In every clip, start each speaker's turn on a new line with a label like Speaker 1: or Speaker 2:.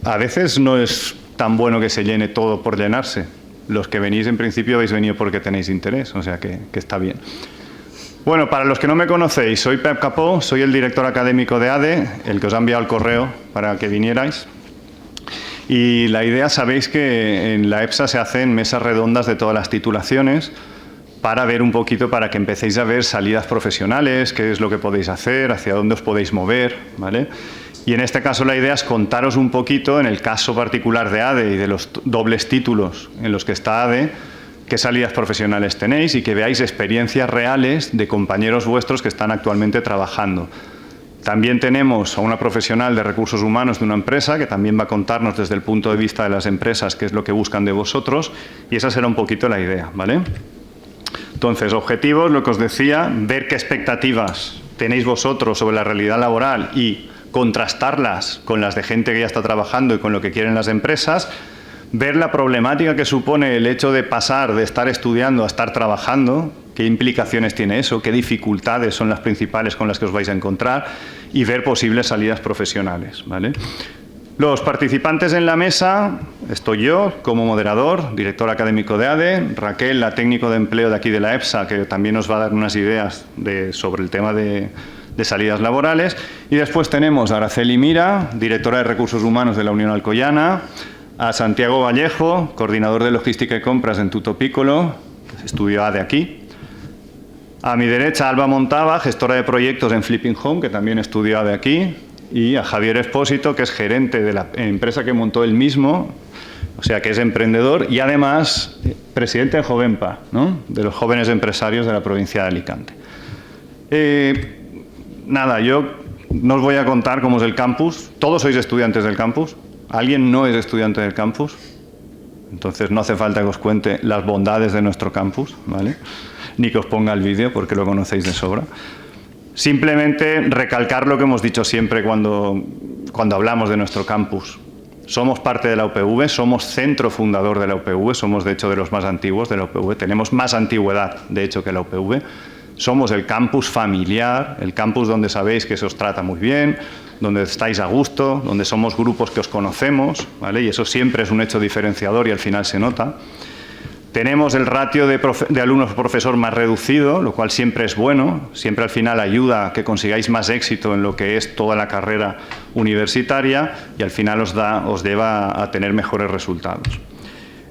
Speaker 1: a veces no es tan bueno que se llene todo por llenarse. Los que venís, en principio, habéis venido porque tenéis interés, o sea que está bien. Bueno, para los que no me conocéis, soy Pep Capó, soy el director académico de ADE, el que os ha enviado el correo para que vinierais. Y la idea, sabéis que en la EPSA se hacen mesas redondas de todas las titulaciones para ver un poquito, para que empecéis a ver salidas profesionales, qué es lo que podéis hacer, hacia dónde os podéis mover, ¿vale? Y en este caso la idea es contaros un poquito, en el caso particular de ADE y de los dobles títulos en los que está ADE, qué salidas profesionales tenéis y que veáis experiencias reales de compañeros vuestros que están actualmente trabajando. También tenemos a una profesional de recursos humanos de una empresa que también va a contarnos desde el punto de vista de las empresas qué es lo que buscan de vosotros, y esa será un poquito la idea, ¿vale? Entonces, objetivos, lo que os decía, ver qué expectativas tenéis vosotros sobre la realidad laboral y contrastarlas con las de gente que ya está trabajando y con lo que quieren las empresas, ver la problemática que supone el hecho de pasar de estar estudiando a estar trabajando, qué implicaciones tiene eso, qué dificultades son las principales con las que os vais a encontrar, y ver posibles salidas profesionales, ¿vale? Los participantes en la mesa, estoy yo como moderador, director académico de ADE, Raquel, la técnico de empleo de aquí de la EPSA, que también nos va a dar unas ideas sobre el tema de salidas laborales, y después tenemos a Araceli Mira, directora de Recursos Humanos de la Unión Alcoyana, a Santiago Vallejo, coordinador de Logística y Compras en Tutto Piccolo, que estudió ADE aquí. A mi derecha, Alba Montava, gestora de proyectos en Flipping Home, que también estudió ADE aquí. Y a Javier Espósito, que es gerente de la empresa que montó él mismo, o sea, que es emprendedor y además presidente de Jovenpa, ¿no?, de los jóvenes empresarios de la provincia de Alicante. Nada, yo no os voy a contar cómo es el campus. Todos sois estudiantes del campus. ¿Alguien no es estudiante del campus? Entonces no hace falta que os cuente las bondades de nuestro campus, ¿vale? Ni que os ponga el vídeo porque lo conocéis de sobra. Simplemente recalcar lo que hemos dicho siempre cuando hablamos de nuestro campus. Somos parte de la UPV, somos centro fundador de la UPV, somos de hecho de los más antiguos de la UPV, tenemos más antigüedad de hecho que la UPV. Somos el campus familiar, el campus donde sabéis que se os trata muy bien, donde estáis a gusto, donde somos grupos que os conocemos, ¿vale? Y eso siempre es un hecho diferenciador y al final se nota. Tenemos el ratio de alumnos por profesor más reducido, lo cual siempre es bueno, siempre al final ayuda a que consigáis más éxito en lo que es toda la carrera universitaria y al final os lleva a tener mejores resultados.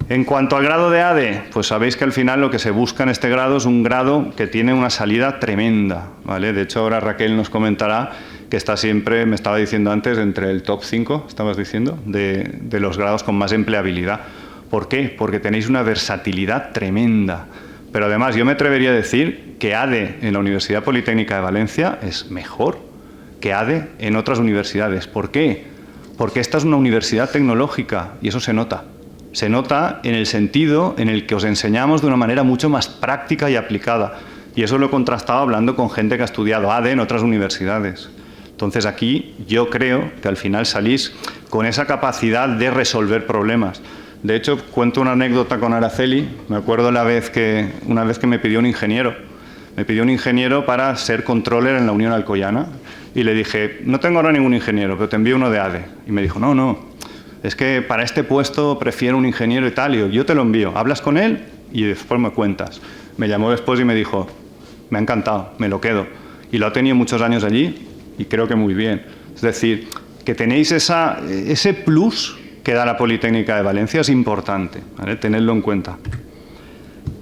Speaker 1: En cuanto al grado de ADE, pues sabéis que al final lo que se busca en este grado es un grado que tiene una salida tremenda, ¿vale? De hecho, ahora Raquel nos comentará que está siempre, me estaba diciendo antes, entre el top 5, estabas diciendo, de los grados con más empleabilidad. ¿Por qué? Porque tenéis una versatilidad tremenda. Pero además yo me atrevería a decir que ADE en la Universidad Politécnica de Valencia es mejor que ADE en otras universidades. ¿Por qué? Porque esta es una universidad tecnológica y eso se nota. Se nota en el sentido en el que os enseñamos de una manera mucho más práctica y aplicada. Y eso lo he contrastado hablando con gente que ha estudiado ADE en otras universidades. Entonces aquí yo creo que al final salís con esa capacidad de resolver problemas. De hecho, cuento una anécdota con Araceli. Me acuerdo una vez que me pidió un ingeniero. Me pidió un ingeniero para ser controller en la Unión Alcoyana. Y le dije, no tengo ahora ningún ingeniero, pero te envío uno de ADE. Y me dijo, no, es que para este puesto prefiero un ingeniero y tal. Y yo te lo envío. Hablas con él y después me cuentas. Me llamó después y me dijo, me ha encantado, me lo quedo. Y lo ha tenido muchos años allí y creo que muy bien. Es decir, que tenéis ese plus que da la Politécnica de Valencia es importante, ¿vale? Tenedlo en cuenta.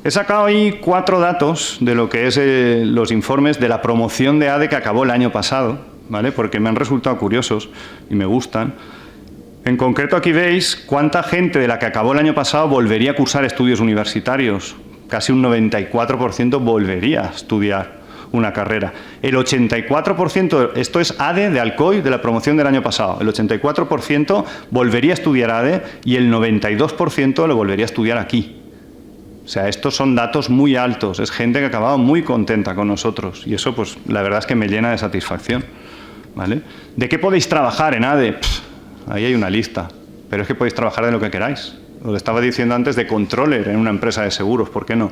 Speaker 1: He sacado ahí 4 datos de lo que es los informes de la promoción de ADE que acabó el año pasado, ¿vale? Porque me han resultado curiosos y me gustan. En concreto aquí veis cuánta gente de la que acabó el año pasado volvería a cursar estudios universitarios. Casi un 94% volvería a estudiar una carrera. El 84%, esto es ADE de Alcoy de la promoción del año pasado, el 84% volvería a estudiar ADE y el 92% lo volvería a estudiar aquí. O sea, estos son datos muy altos, es gente que ha acabado muy contenta con nosotros y eso pues la verdad es que me llena de satisfacción, ¿vale? ¿De qué podéis trabajar en ADE? Ahí hay una lista, pero es que podéis trabajar de lo que queráis. Lo que estaba diciendo antes de controller en una empresa de seguros, ¿por qué no?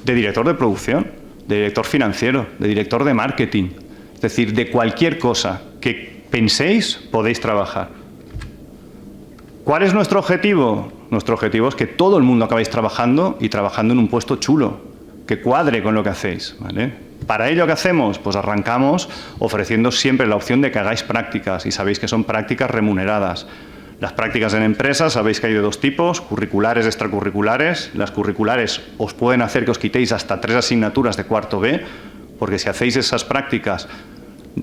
Speaker 1: De director de producción, de director financiero, de director de marketing. Es decir, de cualquier cosa que penséis podéis trabajar. ¿Cuál es nuestro objetivo? Nuestro objetivo es que todo el mundo acabéis trabajando y trabajando en un puesto chulo, que cuadre con lo que hacéis, ¿vale? Para ello, ¿qué hacemos? Pues arrancamos ofreciendo siempre la opción de que hagáis prácticas, y sabéis que son prácticas remuneradas. Las prácticas en empresas, sabéis que hay de dos tipos, curriculares, extracurriculares. Las curriculares os pueden hacer que os quitéis hasta 3 asignaturas de cuarto B, porque si hacéis esas prácticas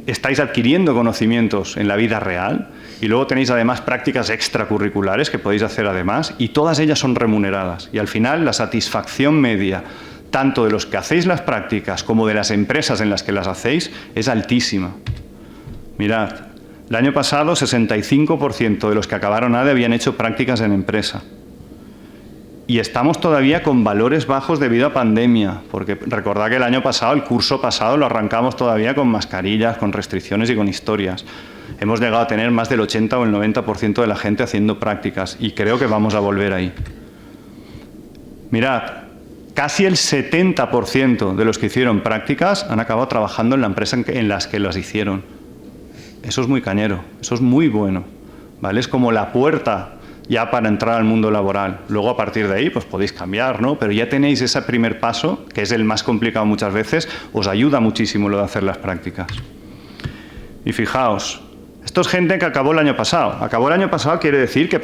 Speaker 1: estáis adquiriendo conocimientos en la vida real, y luego tenéis además prácticas extracurriculares que podéis hacer además, y todas ellas son remuneradas. Y al final la satisfacción media, tanto de los que hacéis las prácticas como de las empresas en las que las hacéis, es altísima. Mirad, el año pasado 65% de los que acabaron ADE habían hecho prácticas en empresa. Y estamos todavía con valores bajos debido a pandemia, porque recordad que el año pasado, el curso pasado, lo arrancamos todavía con mascarillas, con restricciones y con historias. Hemos llegado a tener más del 80 o el 90% de la gente haciendo prácticas, y creo que vamos a volver ahí. Mirad, casi el 70% de los que hicieron prácticas han acabado trabajando en la empresa en las que las hicieron. Eso es muy cañero, eso es muy bueno, ¿vale? Es como la puerta ya para entrar al mundo laboral. Luego, a partir de ahí, pues podéis cambiar, ¿no? Pero ya tenéis ese primer paso, que es el más complicado muchas veces, os ayuda muchísimo lo de hacer las prácticas. Y fijaos, esto es gente que acabó el año pasado. Acabó el año pasado quiere decir que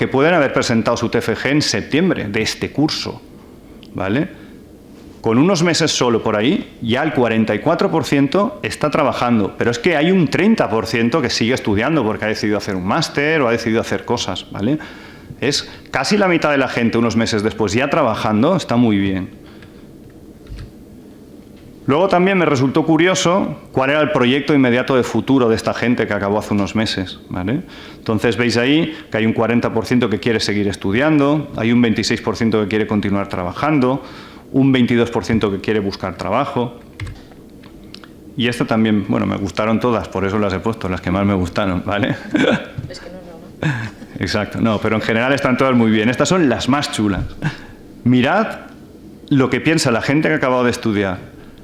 Speaker 1: pueden haber presentado su TFG en septiembre de este curso, ¿vale? Con unos meses solo por ahí, ya el 44% está trabajando, pero es que hay un 30% que sigue estudiando porque ha decidido hacer un máster o ha decidido hacer cosas, ¿vale? Es casi la mitad de la gente unos meses después ya trabajando, está muy bien. Luego también me resultó curioso cuál era el proyecto inmediato de futuro de esta gente que acabó hace unos meses, ¿vale? Entonces veis ahí que hay un 40% que quiere seguir estudiando, hay un 26% que quiere continuar trabajando, un 22% que quiere buscar trabajo. Y esto también, bueno, me gustaron todas, por eso las he puesto, las que más me gustaron, ¿vale?
Speaker 2: Es que no es broma.
Speaker 1: Exacto, no, pero en general están todas muy bien. Estas son las más chulas. Mirad lo que piensa la gente que ha acabado de estudiar.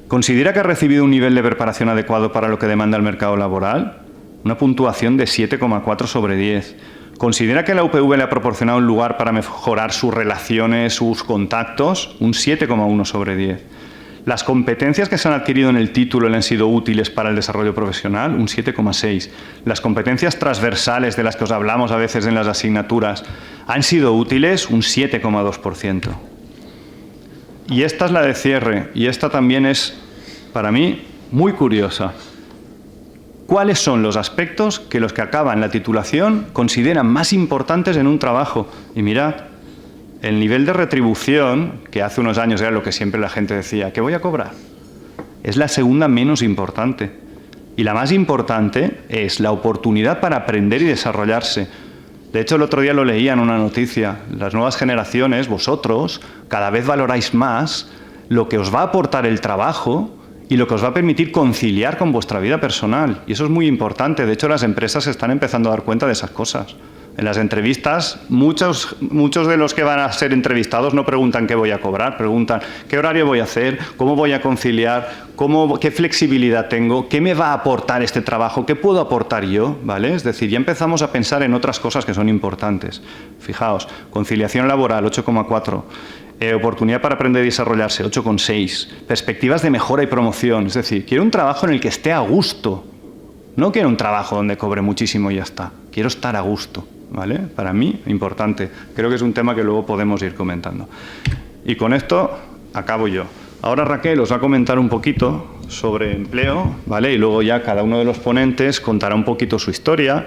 Speaker 1: ¿Considera que ha recibido un nivel de preparación adecuado para lo que demanda el mercado laboral? Una puntuación de 7,4 sobre 10. ¿Considera que la UPV le ha proporcionado un lugar para mejorar sus relaciones, sus contactos? Un 7,1 sobre 10. ¿Las competencias que se han adquirido en el título le han sido útiles para el desarrollo profesional? Un 7,6. ¿Las competencias transversales de las que os hablamos a veces en las asignaturas han sido útiles? Un 7,2%. Y esta es la de cierre, y esta también es, para mí, muy curiosa. ¿Cuáles son los aspectos que los que acaban la titulación consideran más importantes en un trabajo? Y mirad, el nivel de retribución, que hace unos años era lo que siempre la gente decía, ¿qué voy a cobrar? Es la segunda menos importante. Y la más importante es la oportunidad para aprender y desarrollarse. De hecho, el otro día lo leía en una noticia. Las nuevas generaciones, vosotros, cada vez valoráis más lo que os va a aportar el trabajo y lo que os va a permitir conciliar con vuestra vida personal. Y eso es muy importante. De hecho, las empresas se están empezando a dar cuenta de esas cosas. En las entrevistas, muchos de los que van a ser entrevistados no preguntan qué voy a cobrar, preguntan qué horario voy a hacer, cómo voy a conciliar, qué flexibilidad tengo, qué me va a aportar este trabajo, qué puedo aportar yo, ¿vale? Es decir, ya empezamos a pensar en otras cosas que son importantes. Fijaos, conciliación laboral, 8,4. Oportunidad para aprender y desarrollarse, 8,6. Perspectivas de mejora y promoción. Es decir, quiero un trabajo en el que esté a gusto. No quiero un trabajo donde cobre muchísimo y ya está. Quiero estar a gusto, ¿vale? Para mí, importante. Creo que es un tema que luego podemos ir comentando. Y con esto acabo yo. Ahora Raquel os va a comentar un poquito sobre empleo, ¿vale? Y luego ya cada uno de los ponentes contará un poquito su historia.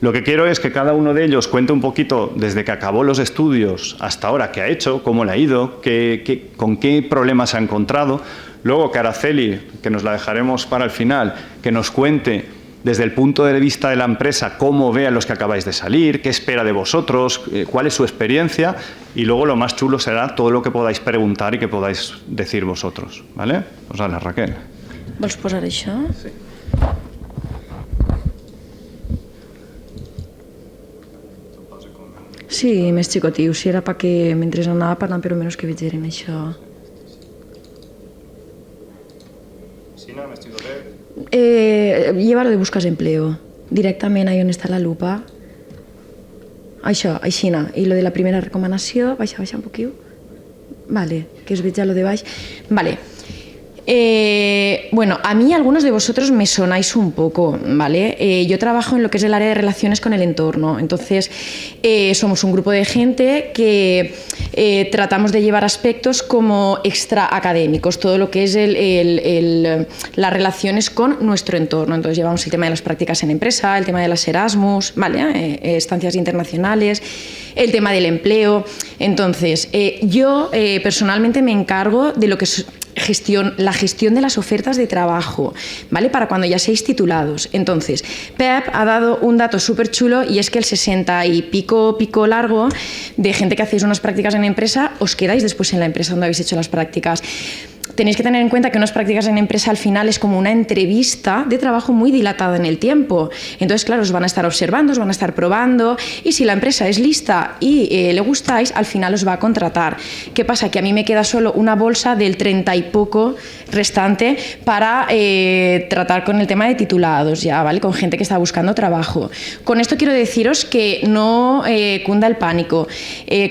Speaker 1: Lo que quiero es que cada uno de ellos cuente un poquito desde que acabó los estudios hasta ahora qué ha hecho, cómo le ha ido, con qué problemas se ha encontrado. Luego que Araceli, que nos la dejaremos para el final, que nos cuente desde el punto de vista de la empresa cómo ve a los que acabáis de salir, qué espera de vosotros, cuál es su experiencia, y luego lo más chulo será todo lo que podáis preguntar y que podáis decir vosotros, ¿vale? Pues hala, Raquel.
Speaker 2: Vols posar això?
Speaker 1: Sí.
Speaker 2: Sí, més xicotiu. Si era perquè mentre anava parlant però menys que vegeren això.
Speaker 1: Sí, no, m'estic bé.
Speaker 2: Llevar de buscas empleo. Directament ahí on està la lupa. Això, aixina. I lo de la primera recomanació, baixa un poquillo. Vale, que os veig ja lo de baix. Vale. Bueno, a mí algunos de vosotros me sonáis un poco, ¿vale? Yo trabajo en lo que es el área de relaciones con el entorno, entonces somos un grupo de gente que tratamos de llevar aspectos como extra académicos, todo lo que es las relaciones con nuestro entorno. Entonces llevamos el tema de las prácticas en empresa, el tema de las Erasmus, ¿vale? Estancias internacionales, el tema del empleo. Entonces, yo personalmente me encargo de lo que es la gestión de las ofertas de trabajo, ¿vale? Para cuando ya seáis titulados. Entonces, Pep ha dado un dato súper chulo y es que el 60 y pico largo de gente que hacéis unas prácticas en empresa, os quedáis después en la empresa donde habéis hecho las prácticas. Tenéis que tener en cuenta que unas prácticas en empresa al final es como una entrevista de trabajo muy dilatada en el tiempo. Entonces, claro, os van a estar observando, os van a estar probando y si la empresa es lista y le gustáis, al final os va a contratar. ¿Qué pasa? Que a mí me queda solo una bolsa del 30 y poco restante para tratar con el tema de titulados ya, ¿vale? Con gente que está buscando trabajo. Con esto quiero deciros que no cunda el pánico.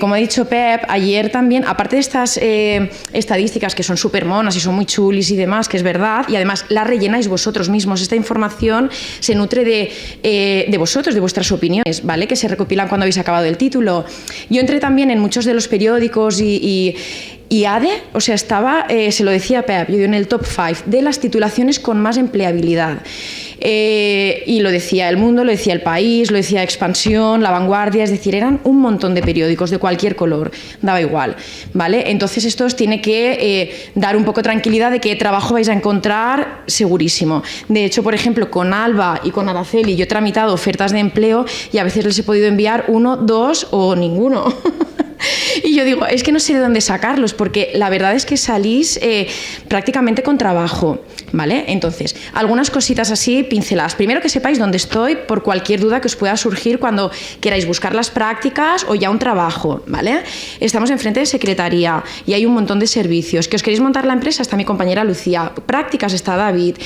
Speaker 2: Como ha dicho Pep, ayer también, aparte de estas estadísticas que son súper monas y son muy chulis y demás, que es verdad, y además la rellenáis vosotros mismos. Esta información se nutre de vosotros, de vuestras opiniones, ¿vale? Que se recopilan cuando habéis acabado el título. Yo entré también en muchos de los periódicos y ADE, o sea, estaba, se lo decía Pep, yo en el top 5 de las titulaciones con más empleabilidad. Y lo decía El Mundo, lo decía El País, lo decía Expansión, La Vanguardia, es decir, eran un montón de periódicos de cualquier color, daba igual, ¿vale? Entonces esto os tiene que dar un poco tranquilidad de qué trabajo vais a encontrar segurísimo. De hecho, por ejemplo, con Alba y con Araceli yo he tramitado ofertas de empleo y a veces les he podido enviar 1, 2 o ninguno. Y yo digo, es que no sé de dónde sacarlos, porque la verdad es que salís prácticamente con trabajo, ¿vale? Entonces, algunas cositas así, pinceladas. Primero que sepáis dónde estoy por cualquier duda que os pueda surgir cuando queráis buscar las prácticas o ya un trabajo, ¿vale? Estamos enfrente de secretaría y hay un montón de servicios. ¿Que os queréis montar la empresa? Está mi compañera Lucía. Prácticas está David.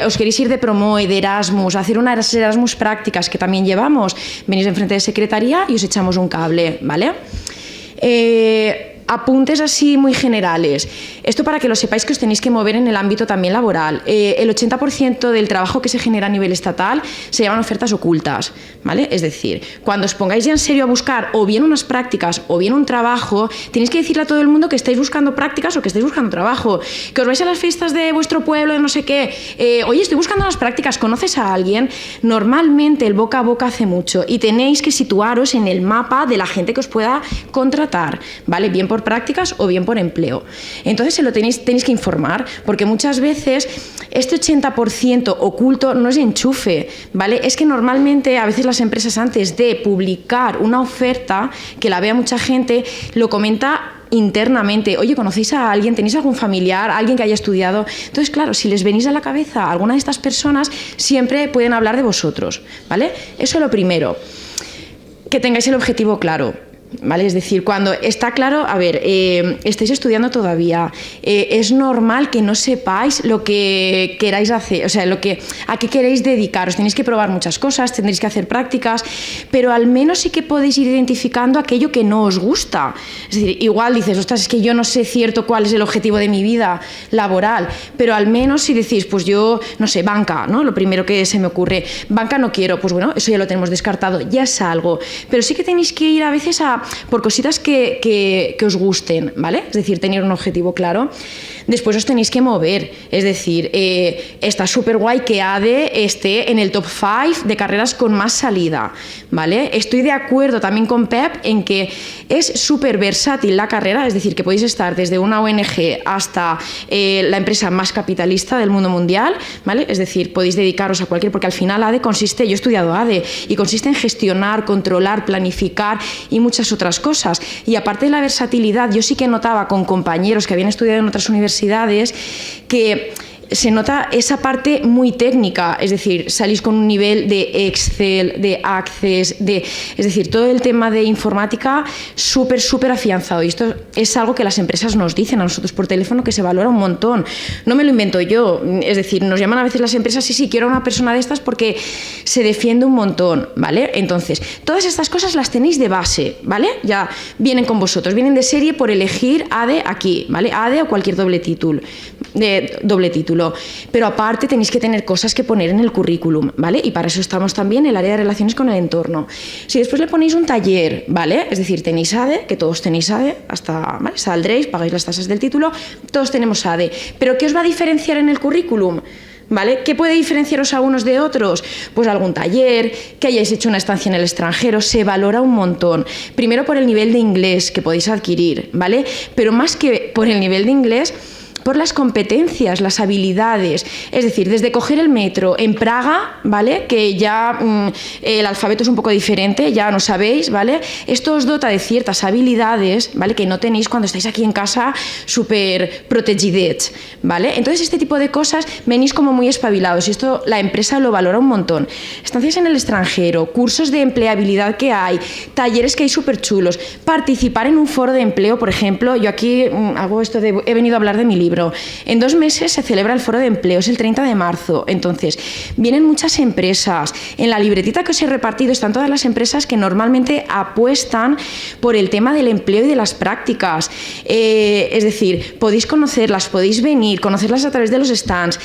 Speaker 2: ¿Os queréis ir de Promoe, de Erasmus, hacer unas Erasmus prácticas que también llevamos? Venís enfrente de secretaría y os echamos un cable, ¿vale? Apuntes así muy generales. Esto para que lo sepáis que os tenéis que mover en el ámbito también laboral. El 80% del trabajo que se genera a nivel estatal se llaman ofertas ocultas, ¿vale? Es decir, cuando os pongáis ya en serio a buscar o bien unas prácticas o bien un trabajo, tenéis que decirle a todo el mundo que estáis buscando prácticas o que estáis buscando trabajo. Que os vais a las fiestas de vuestro pueblo, de no sé qué, oye, estoy buscando unas prácticas, ¿conoces a alguien? Normalmente el boca a boca hace mucho y tenéis que situaros en el mapa de la gente que os pueda contratar, ¿vale? Bien por prácticas o bien por empleo. Entonces se lo tenéis que informar, porque muchas veces este 80% oculto no es enchufe, ¿vale? Es que normalmente a veces las empresas antes de publicar una oferta que la vea mucha gente, lo comenta internamente. Oye, ¿conocéis a alguien? ¿Tenéis algún familiar? ¿Alguien que haya estudiado? Entonces, claro, si les venís a la cabeza a alguna de estas personas, siempre pueden hablar de vosotros, ¿vale? Eso es lo primero. Que tengáis el objetivo claro. ¿Vale? Es decir, cuando está claro, a ver, estáis estudiando todavía, es normal que no sepáis lo que queráis hacer, o sea, a qué queréis dedicaros. Tenéis que probar muchas cosas, tendréis que hacer prácticas, pero al menos sí que podéis ir identificando aquello que no os gusta. Es decir, igual dices, ostras, es que yo no sé cierto cuál es el objetivo de mi vida laboral, pero al menos si decís, pues yo, no sé, banca, ¿no? Lo primero que se me ocurre, banca no quiero, pues bueno, eso ya lo tenemos descartado, ya es algo, pero sí que tenéis que ir a veces por cositas que os gusten, ¿vale? Es decir, tener un objetivo claro. Después os tenéis que mover, es decir, está súper guay que ADE esté en el top 5 de carreras con más salida, ¿vale? Estoy de acuerdo también con Pep en que es súper versátil la carrera, es decir, que podéis estar desde una ONG hasta la empresa más capitalista del mundo mundial, ¿vale? Es decir, podéis dedicaros a cualquier, porque al final ADE consiste, yo he estudiado ADE, y consiste en gestionar, controlar, planificar y muchas otras cosas. Y aparte de la versatilidad, yo sí que notaba con compañeros que habían estudiado en otras universidades que se nota esa parte muy técnica, es decir, salís con un nivel de Excel, de Access, es decir, todo el tema de informática súper afianzado. Y esto es algo que las empresas nos dicen a nosotros por teléfono, que se valora un montón. No me lo invento yo, es decir, nos llaman a veces las empresas, sí, quiero una persona de estas porque se defiende un montón, ¿vale? Entonces, todas estas cosas las tenéis de base, ¿vale? Ya vienen con vosotros, vienen de serie por elegir ADE aquí, ¿vale? ADE o cualquier doble título. Pero aparte tenéis que tener cosas que poner en el currículum, ¿vale? Y para eso estamos también en el área de relaciones con el entorno. Si después le ponéis un taller, ¿vale? Es decir, tenéis ADE, que todos tenéis ADE, hasta, ¿vale? Saldréis, pagáis las tasas del título, todos tenemos ADE. ¿Pero qué os va a diferenciar en el currículum? ¿Vale? ¿Qué puede diferenciaros a unos de otros? Pues algún taller, que hayáis hecho una estancia en el extranjero, se valora un montón. Primero por el nivel de inglés que podéis adquirir, ¿vale? Pero más que por el nivel de inglés, por las competencias, las habilidades, es decir, desde coger el metro en Praga, ¿vale? Que ya el alfabeto es un poco diferente, ya no sabéis, ¿vale? Esto os dota de ciertas habilidades, ¿vale? Que no tenéis cuando estáis aquí en casa súper protegidets, ¿vale? Entonces este tipo de cosas venís como muy espabilados y esto la empresa lo valora un montón. Estancias en el extranjero, cursos de empleabilidad que hay, talleres que hay súper chulos, participar en un foro de empleo, por ejemplo, yo aquí hago esto he venido a hablar de mi libro. En 2 meses se celebra el foro de empleo, es el 30 de marzo. Entonces, vienen muchas empresas. En la libretita que os he repartido están todas las empresas que normalmente apuestan por el tema del empleo y de las prácticas. Es decir, podéis conocerlas, podéis venir, conocerlas a través de los stands.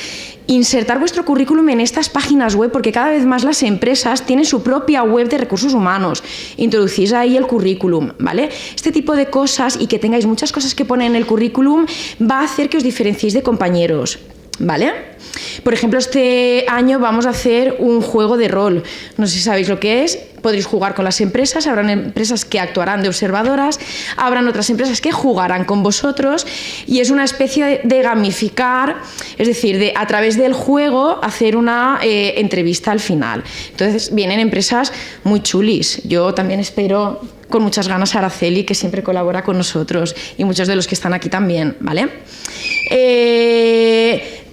Speaker 2: Insertar vuestro currículum en estas páginas web, porque cada vez más las empresas tienen su propia web de recursos humanos. Introducís ahí el currículum, ¿vale? Este tipo de cosas y que tengáis muchas cosas que poner en el currículum va a hacer que os diferenciéis de compañeros, ¿vale? Por ejemplo, este año vamos a hacer un juego de rol. No sé si sabéis lo que es. Podréis jugar con las empresas, habrán empresas que actuarán de observadoras, habrán otras empresas que jugarán con vosotros y es una especie de gamificar, es decir, de a través del juego hacer una entrevista al final. Entonces vienen empresas muy chulis. Yo también espero con muchas ganas a Araceli, que siempre colabora con nosotros, y muchos de los que están aquí también, ¿vale?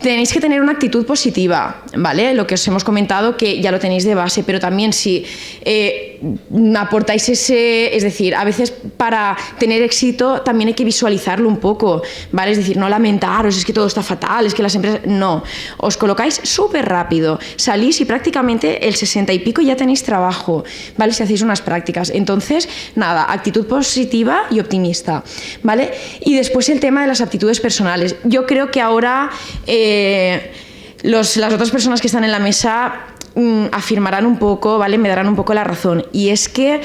Speaker 2: Tenéis que tener una actitud positiva, ¿vale? Lo que os hemos comentado, que ya lo tenéis de base, pero también si aportáis ese... Es decir, a veces para tener éxito también hay que visualizarlo un poco, ¿vale? Es decir, no lamentaros, es que todo está fatal, es que las empresas... No, os colocáis súper rápido, salís y prácticamente el 60 y pico ya tenéis trabajo, ¿vale? Si hacéis unas prácticas. Entonces, nada, actitud positiva y optimista, ¿vale? Y después el tema de las aptitudes personales. Yo creo que ahora las otras personas que están en la mesa afirmarán un poco, ¿vale? Me darán un poco la razón. Y es que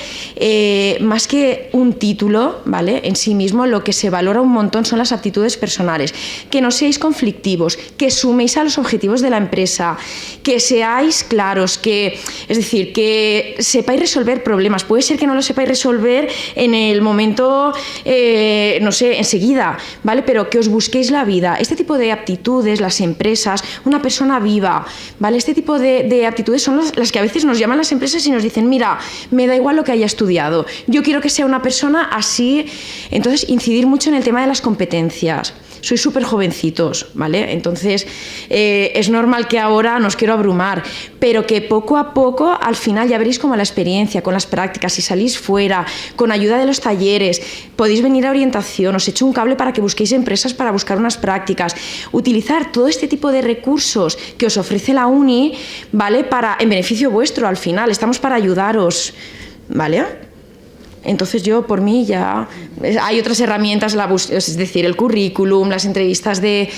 Speaker 2: más que un título, ¿vale? En sí mismo, lo que se valora un montón son las aptitudes personales. Que no seáis conflictivos, que suméis a los objetivos de la empresa, que seáis claros, es decir, que sepáis resolver problemas. Puede ser que no lo sepáis resolver en el momento, no sé, enseguida, ¿vale? Pero que os busquéis la vida. Este tipo de aptitudes, las empresas, una persona viva, ¿vale? Este tipo de aptitudes son las que a veces nos llaman las empresas y nos dicen, mira, me da igual lo que haya estudiado, yo quiero que sea una persona así. Entonces, incidir mucho en el tema de las competencias. Sois súper jovencitos, ¿vale? Entonces, es normal que ahora no os quiero abrumar, pero que poco a poco, al final ya veréis como la experiencia, con las prácticas, si salís fuera, con ayuda de los talleres, podéis venir a orientación, os echo un cable para que busquéis empresas para buscar unas prácticas, utilizar todo este tipo de recursos que os ofrece la uni, ¿vale? En beneficio vuestro, al final, estamos para ayudaros, ¿vale? Entonces yo, por mí, ya... Hay otras herramientas, es decir, el currículum, las entrevistas de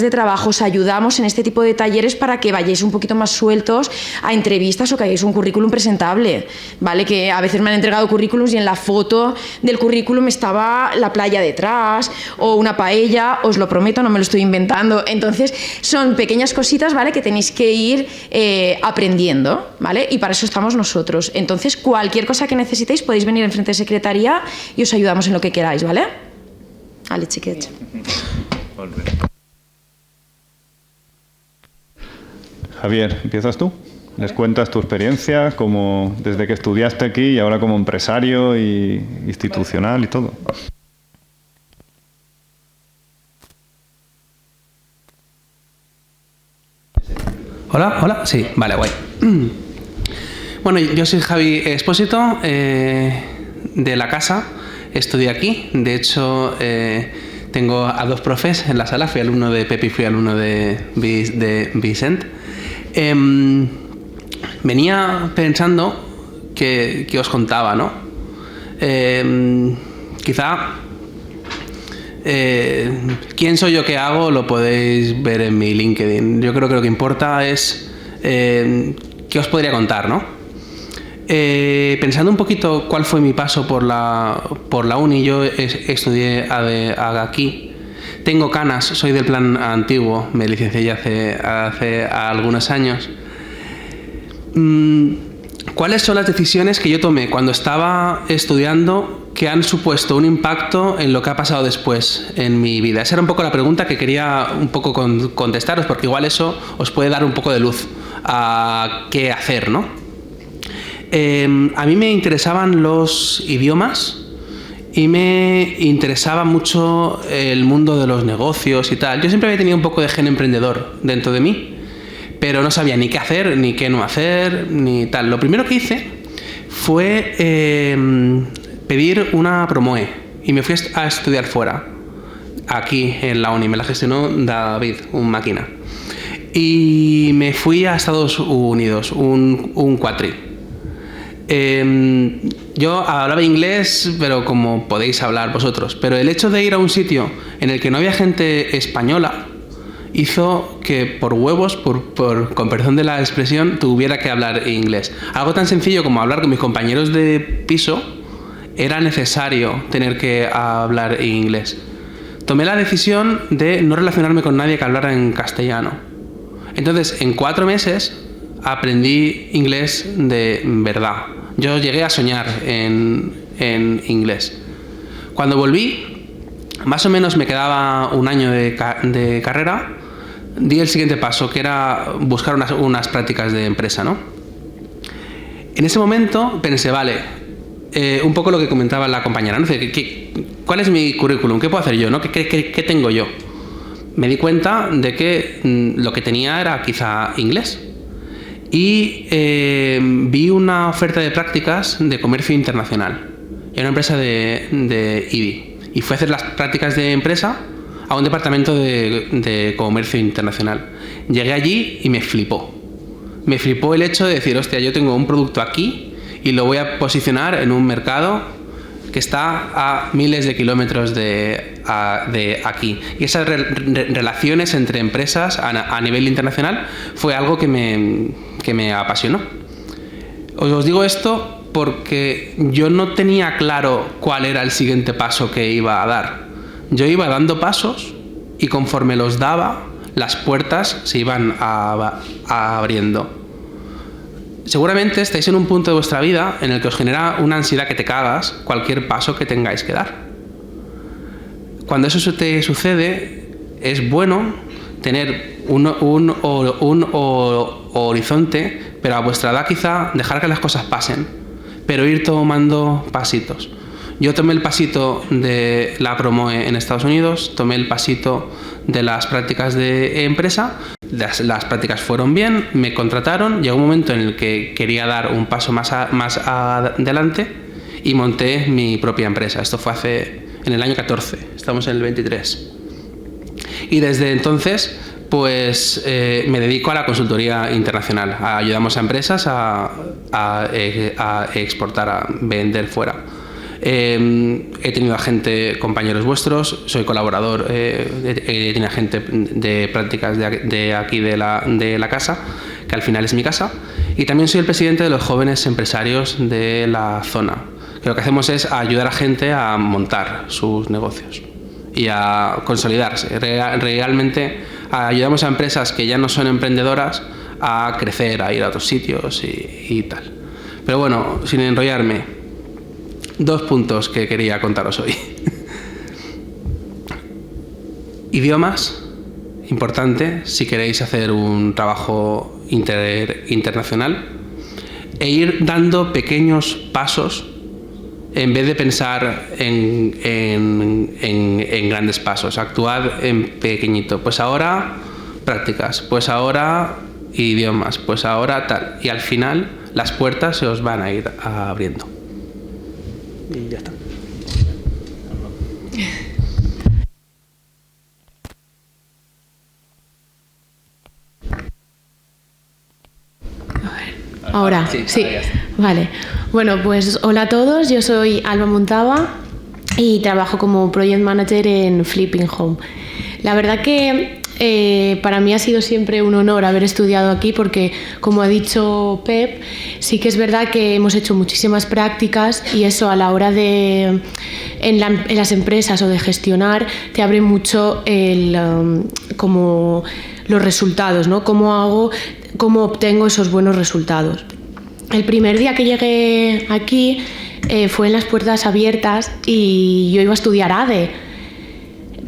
Speaker 2: trabajo, os ayudamos en este tipo de talleres para que vayáis un poquito más sueltos a entrevistas o que hayáis un currículum presentable, ¿vale? Que a veces me han entregado currículums y en la foto del currículum estaba la playa detrás o una paella, os lo prometo, no me lo estoy inventando. Entonces, son pequeñas cositas, ¿vale? Que tenéis que ir aprendiendo, ¿vale? Y para eso estamos nosotros. Entonces, cualquier cosa que necesitéis podéis venir enfrente de secretaría y os ayudamos en lo que queráis, ¿vale? Ale, xiquets.
Speaker 1: Javier, ¿empiezas tú? ¿Les cuentas tu experiencia desde que estudiaste aquí y ahora como empresario y institucional y todo?
Speaker 3: Hola, sí, vale, guay. Bueno, yo soy Javi Expósito, de la casa, estudié aquí, de hecho tengo a 2 profes en la sala, fui alumno de Pepi y fui alumno de Vicent. Venía pensando que os contaba, ¿no? Quizá quién soy yo, qué hago, lo podéis ver en mi LinkedIn. Yo creo que lo que importa es qué os podría contar, ¿no? Pensando un poquito cuál fue mi paso por la uni, yo estudié aquí. Tengo canas, soy del plan antiguo, me licencié ya hace algunos años. ¿Cuáles son las decisiones que yo tomé cuando estaba estudiando que han supuesto un impacto en lo que ha pasado después en mi vida? Esa era un poco la pregunta que quería un poco contestaros, porque igual eso os puede dar un poco de luz a qué hacer, ¿no? A mí me interesaban los idiomas y me interesaba mucho el mundo de los negocios y tal. Yo siempre había tenido un poco de gen emprendedor dentro de mí, pero no sabía ni qué hacer, ni qué no hacer, ni tal. Lo primero que hice fue pedir una promoe y me fui a estudiar fuera, aquí en la uni. Me la gestionó David, un máquina. Y me fui a Estados Unidos, un cuatri. Yo hablaba inglés, pero como podéis hablar vosotros. Pero el hecho de ir a un sitio en el que no había gente española hizo que por huevos, con perdón de la expresión, tuviera que hablar inglés. Algo tan sencillo como hablar con mis compañeros de piso, era necesario tener que hablar inglés. Tomé la decisión de no relacionarme con nadie que hablara en castellano. Entonces, en 4 meses aprendí inglés de verdad. Yo llegué a soñar en inglés. Cuando volví, más o menos me quedaba un año de carrera, di el siguiente paso, que era buscar unas prácticas de empresa, ¿no? En ese momento pensé, vale, un poco lo que comentaba la compañera, ¿no? ¿Cuál es mi currículum? ¿Qué puedo hacer yo, ¿no? ¿Qué tengo yo? Me di cuenta de que lo que tenía era quizá inglés. Y vi una oferta de prácticas de comercio internacional. Era una empresa de IBI. Y fui a hacer las prácticas de empresa a un departamento de comercio internacional. Llegué allí y me flipó. Me flipó el hecho de decir, hostia, yo tengo un producto aquí y lo voy a posicionar en un mercado que está a miles de kilómetros de aquí. Y esas relaciones entre empresas a nivel internacional fue algo que me apasionó. Os digo esto porque yo no tenía claro cuál era el siguiente paso que iba a dar. Yo iba dando pasos y conforme los daba, las puertas se iban abriendo. Seguramente estáis en un punto de vuestra vida en el que os genera una ansiedad que te cagas cualquier paso que tengáis que dar. Cuando eso te sucede, es bueno tener un horizonte, pero a vuestra edad quizá dejar que las cosas pasen, pero ir tomando pasitos. Yo tomé el pasito de la promoe en Estados Unidos, tomé el pasito de las prácticas de empresa, las prácticas fueron bien, me contrataron, llegó un momento en el que quería dar un paso más adelante y monté mi propia empresa. Esto fue en el año 14, estamos en el 23. Y desde entonces pues me dedico a la consultoría internacional. Ayudamos a empresas a exportar, a vender fuera. He tenido compañeros vuestros, soy colaborador, he tenido gente de prácticas de aquí de la casa, que al final es mi casa, y también soy el presidente de los jóvenes empresarios de la zona, que lo que hacemos es ayudar a gente a montar sus negocios y a consolidarse. Realmente ayudamos a empresas que ya no son emprendedoras a crecer, a ir a otros sitios y tal. Pero bueno, sin enrollarme, 2 puntos que quería contaros hoy. Idiomas, importante si queréis hacer un trabajo internacional, e ir dando pequeños pasos en vez de pensar en grandes pasos. Actuad en pequeñito. Pues ahora prácticas, pues ahora idiomas, pues ahora tal. Y al final las puertas se os van a ir abriendo. Y ya está.
Speaker 4: Ahora, sí, vale. Bueno, pues hola a todos, yo soy Alba Montaba y trabajo como Project Manager en Flipping Home. La verdad que para mí ha sido siempre un honor haber estudiado aquí porque, como ha dicho Pep, sí que es verdad que hemos hecho muchísimas prácticas y eso a la hora de en las empresas o de gestionar te abre mucho como los resultados, ¿no? Cómo obtengo esos buenos resultados. El primer día que llegué aquí fue en las puertas abiertas y yo iba a estudiar ADE,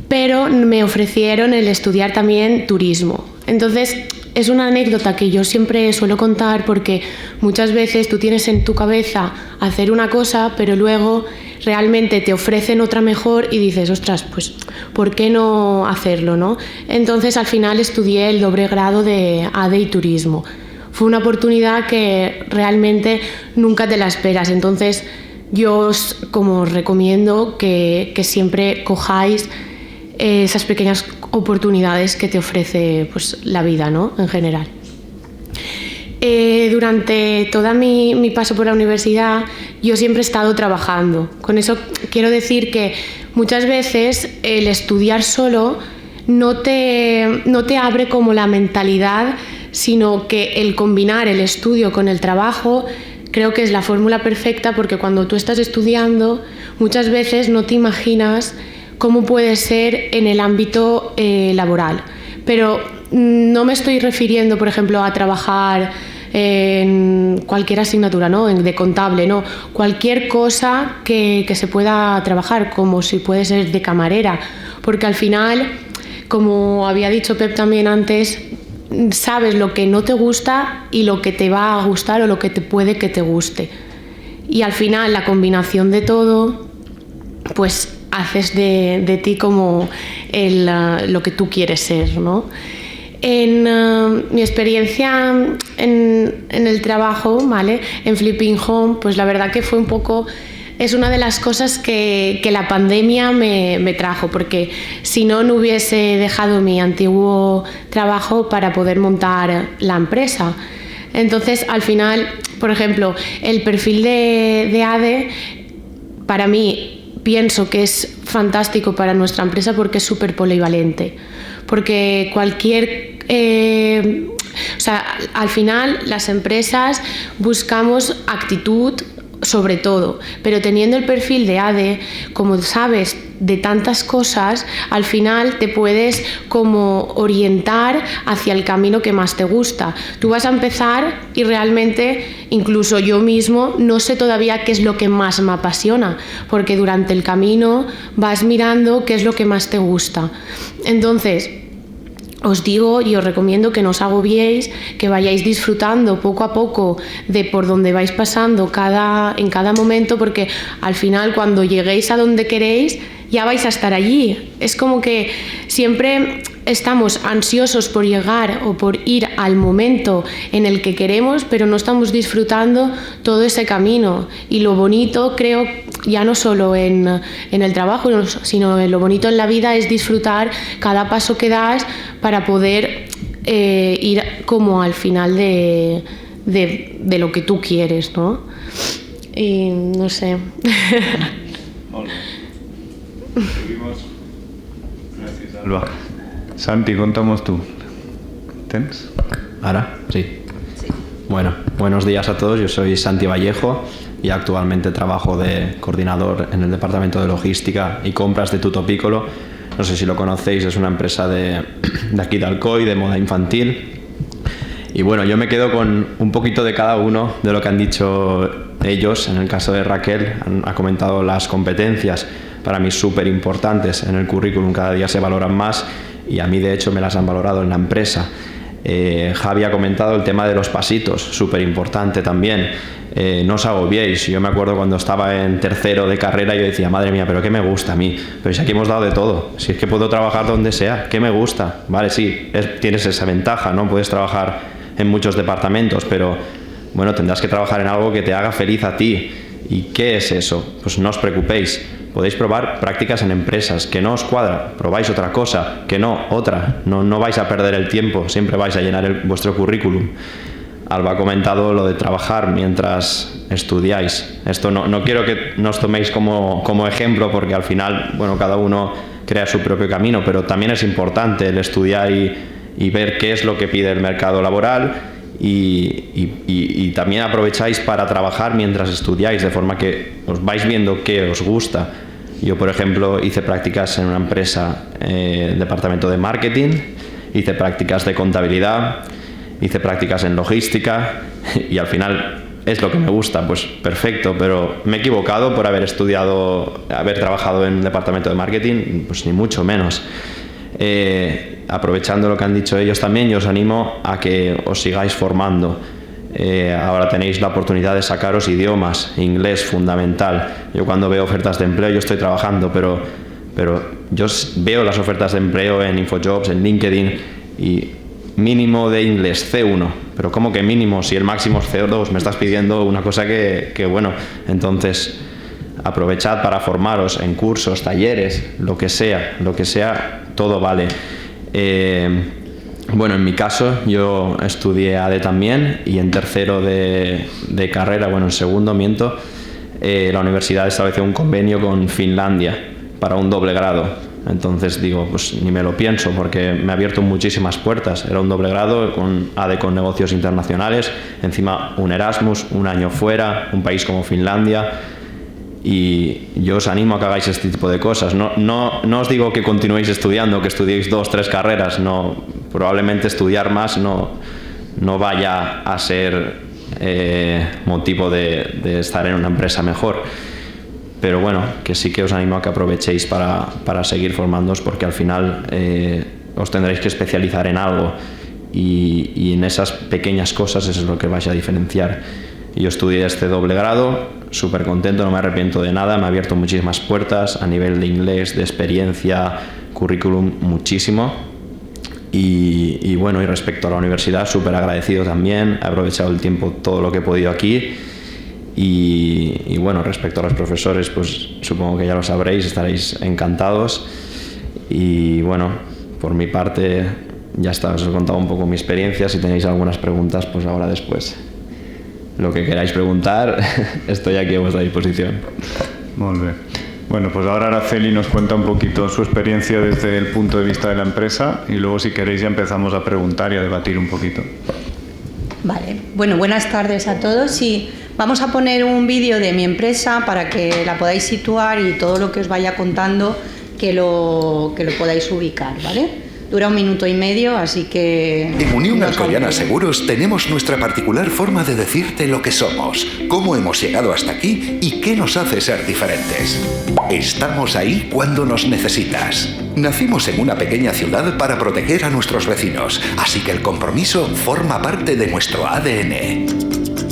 Speaker 4: pero me ofrecieron el estudiar también turismo. Entonces es una anécdota que yo siempre suelo contar porque muchas veces tú tienes en tu cabeza hacer una cosa, pero luego realmente te ofrecen otra mejor y dices, ostras, pues ¿por qué no hacerlo, no? Entonces al final estudié el doble grado de ADE y turismo. Fue una oportunidad que realmente nunca te la esperas. Entonces yo os recomiendo que siempre cojáis esas pequeñas oportunidades que te ofrece pues, la vida, ¿no? En general. Durante toda mi paso por la universidad yo siempre he estado trabajando. Con eso quiero decir que muchas veces el estudiar solo no te abre como la mentalidad, sino que el combinar el estudio con el trabajo creo que es la fórmula perfecta, porque cuando tú estás estudiando muchas veces no te imaginas cómo puede ser en el ámbito laboral. Pero no me estoy refiriendo, por ejemplo, a trabajar en cualquier asignatura, ¿no? De contable, no. Cualquier cosa que se pueda trabajar, como si puede ser de camarera, porque al final, como había dicho Pep también antes, sabes lo que no te gusta y lo que te va a gustar o lo que te puede que te guste. Y al final la combinación de todo, pues haces de ti como lo que tú quieres ser, ¿no? En mi experiencia en el trabajo, ¿vale? En Flipping Home, pues la verdad que fue es una de las cosas que la pandemia me trajo, porque si no hubiese dejado mi antiguo trabajo para poder montar la empresa. Entonces, al final, por ejemplo, el perfil de ADE, para mí, pienso que es fantástico para nuestra empresa porque es súper polivalente. Porque al final las empresas buscamos actitud sobre todo, pero teniendo el perfil de ADE, como sabes de tantas cosas, al final te puedes como orientar hacia el camino que más te gusta. Tú vas a empezar y realmente, incluso yo mismo, no sé todavía qué es lo que más me apasiona, porque durante el camino vas mirando qué es lo que más te gusta. Entonces, os digo y os recomiendo que no os agobiéis, que vayáis disfrutando poco a poco de por donde vais pasando en cada momento, porque al final cuando lleguéis a donde queréis ya vais a estar allí. Es como que siempre estamos ansiosos por llegar o por ir al momento en el que queremos, pero no estamos disfrutando todo ese camino. Y lo bonito, creo, ya no solo en el trabajo, sino lo bonito en la vida es disfrutar cada paso que das para poder ir como al final de lo que tú quieres, ¿no? Y no sé.
Speaker 1: Seguimos. Gracias, Alba. Santi, contamos tú. ¿Tens?
Speaker 5: ¿Ahora? Sí. Bueno, buenos días a todos. Yo soy Santi Vallejo y actualmente trabajo de coordinador en el departamento de logística y compras de Tutto Piccolo. No sé si lo conocéis, es una empresa de aquí de Alcoy, de moda infantil. Y bueno, yo me quedo con un poquito de cada uno de lo que han dicho ellos. En el caso de Raquel, ha comentado las competencias, para mí súper importantes en el currículum, cada día se valoran más y a mí de hecho me las han valorado en la empresa. Javi ha comentado el tema de los pasitos, súper importante también. No os agobiéis, yo me acuerdo cuando estaba en tercero de carrera yo decía, madre mía, pero ¿qué me gusta a mí? Pero si aquí hemos dado de todo, si es que puedo trabajar donde sea, ¿qué me gusta? Vale, sí, tienes esa ventaja, ¿no? Puedes trabajar en muchos departamentos, pero bueno, tendrás que trabajar en algo que te haga feliz a ti. ¿Y qué es eso? Pues no os preocupéis, podéis probar prácticas en empresas, que no os cuadra, probáis otra cosa, que no, otra, no vais a perder el tiempo, siempre vais a llenar vuestro currículum. Alba ha comentado lo de trabajar mientras estudiáis. Esto no quiero que nos toméis como ejemplo, porque al final, bueno, cada uno crea su propio camino, pero también es importante el estudiar y ver qué es lo que pide el mercado laboral y también aprovecháis para trabajar mientras estudiáis, de forma que os vais viendo qué os gusta. Yo, por ejemplo, hice prácticas en una empresa, departamento de marketing, hice prácticas de contabilidad, hice prácticas en logística y al final es lo que me gusta, pues perfecto, pero me he equivocado por haber trabajado en el departamento de marketing, pues ni mucho menos. Aprovechando lo que han dicho ellos también, yo os animo a que os sigáis formando. Ahora tenéis la oportunidad de sacaros idiomas, inglés fundamental. Yo cuando veo ofertas de empleo, yo estoy trabajando, pero yo veo las ofertas de empleo en InfoJobs, en LinkedIn, y mínimo de inglés C1, pero ¿cómo que mínimo? Si el máximo es C2, me estás pidiendo una cosa que bueno, entonces aprovechad para formaros en cursos, talleres, lo que sea, todo vale. Bueno, en mi caso yo estudié ADE también y en tercero de carrera, bueno, en segundo miento, la universidad estableció un convenio con Finlandia para un doble grado. Entonces digo, pues ni me lo pienso, porque me ha abierto muchísimas puertas. Era un doble grado con ADE con negocios internacionales, encima un Erasmus, un año fuera, un país como Finlandia. Y yo os animo a que hagáis este tipo de cosas. No os digo que continuéis estudiando, que estudiéis 2-3 carreras. No, probablemente estudiar más no vaya a ser motivo de estar en una empresa mejor. Pero bueno, que sí que os animo a que aprovechéis para seguir formándoos, porque al final os tendréis que especializar en algo y en esas pequeñas cosas eso es lo que vais a diferenciar. Yo estudié este doble grado, súper contento, no me arrepiento de nada, me ha abierto muchísimas puertas a nivel de inglés, de experiencia, currículum, muchísimo. Y bueno, y respecto a la universidad, súper agradecido también, he aprovechado el tiempo todo lo que he podido aquí. Y bueno, respecto a los profesores, pues supongo que ya lo sabréis, estaréis encantados. Y bueno, por mi parte ya está, os he contado un poco mi experiencia. Si tenéis algunas preguntas, pues ahora después, lo que queráis preguntar, estoy aquí a vuestra disposición.
Speaker 1: Muy bien. Bueno, pues ahora Araceli nos cuenta un poquito su experiencia desde el punto de vista de la empresa y luego, si queréis, ya empezamos a preguntar y a debatir un poquito.
Speaker 6: Vale, bueno, buenas tardes a todos y vamos a poner un vídeo de mi empresa para que la podáis situar y todo lo que os vaya contando que lo podáis ubicar, ¿vale? Dura 1 minuto y medio, así que...
Speaker 7: En Unión Alcoyana Seguros tenemos nuestra particular forma de decirte lo que somos, cómo hemos llegado hasta aquí y qué nos hace ser diferentes. Estamos ahí cuando nos necesitas. Nacimos en una pequeña ciudad para proteger a nuestros vecinos, así que el compromiso forma parte de nuestro ADN.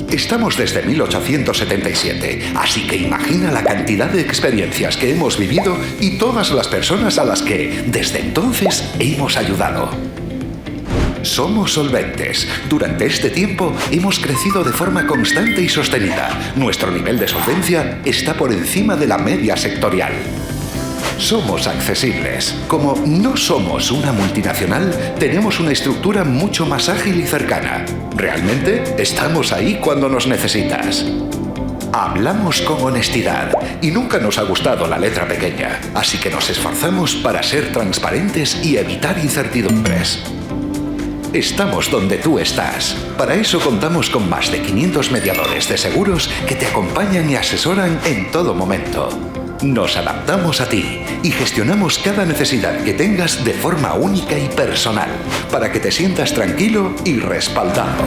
Speaker 7: Estamos desde 1877, así que imagina la cantidad de experiencias que hemos vivido y todas las personas a las que, desde entonces, hemos ayudado. Somos solventes. Durante este tiempo hemos crecido de forma constante y sostenida. Nuestro nivel de solvencia está por encima de la media sectorial. Somos accesibles. Como no somos una multinacional, tenemos una estructura mucho más ágil y cercana. Realmente estamos ahí cuando nos necesitas. Hablamos con honestidad y nunca nos ha gustado la letra pequeña, así que nos esforzamos para ser transparentes y evitar incertidumbres. Estamos donde tú estás. Para eso contamos con más de 500 mediadores de seguros que te acompañan y asesoran en todo momento. Nos adaptamos a ti y gestionamos cada necesidad que tengas de forma única y personal, para que te sientas tranquilo y respaldado.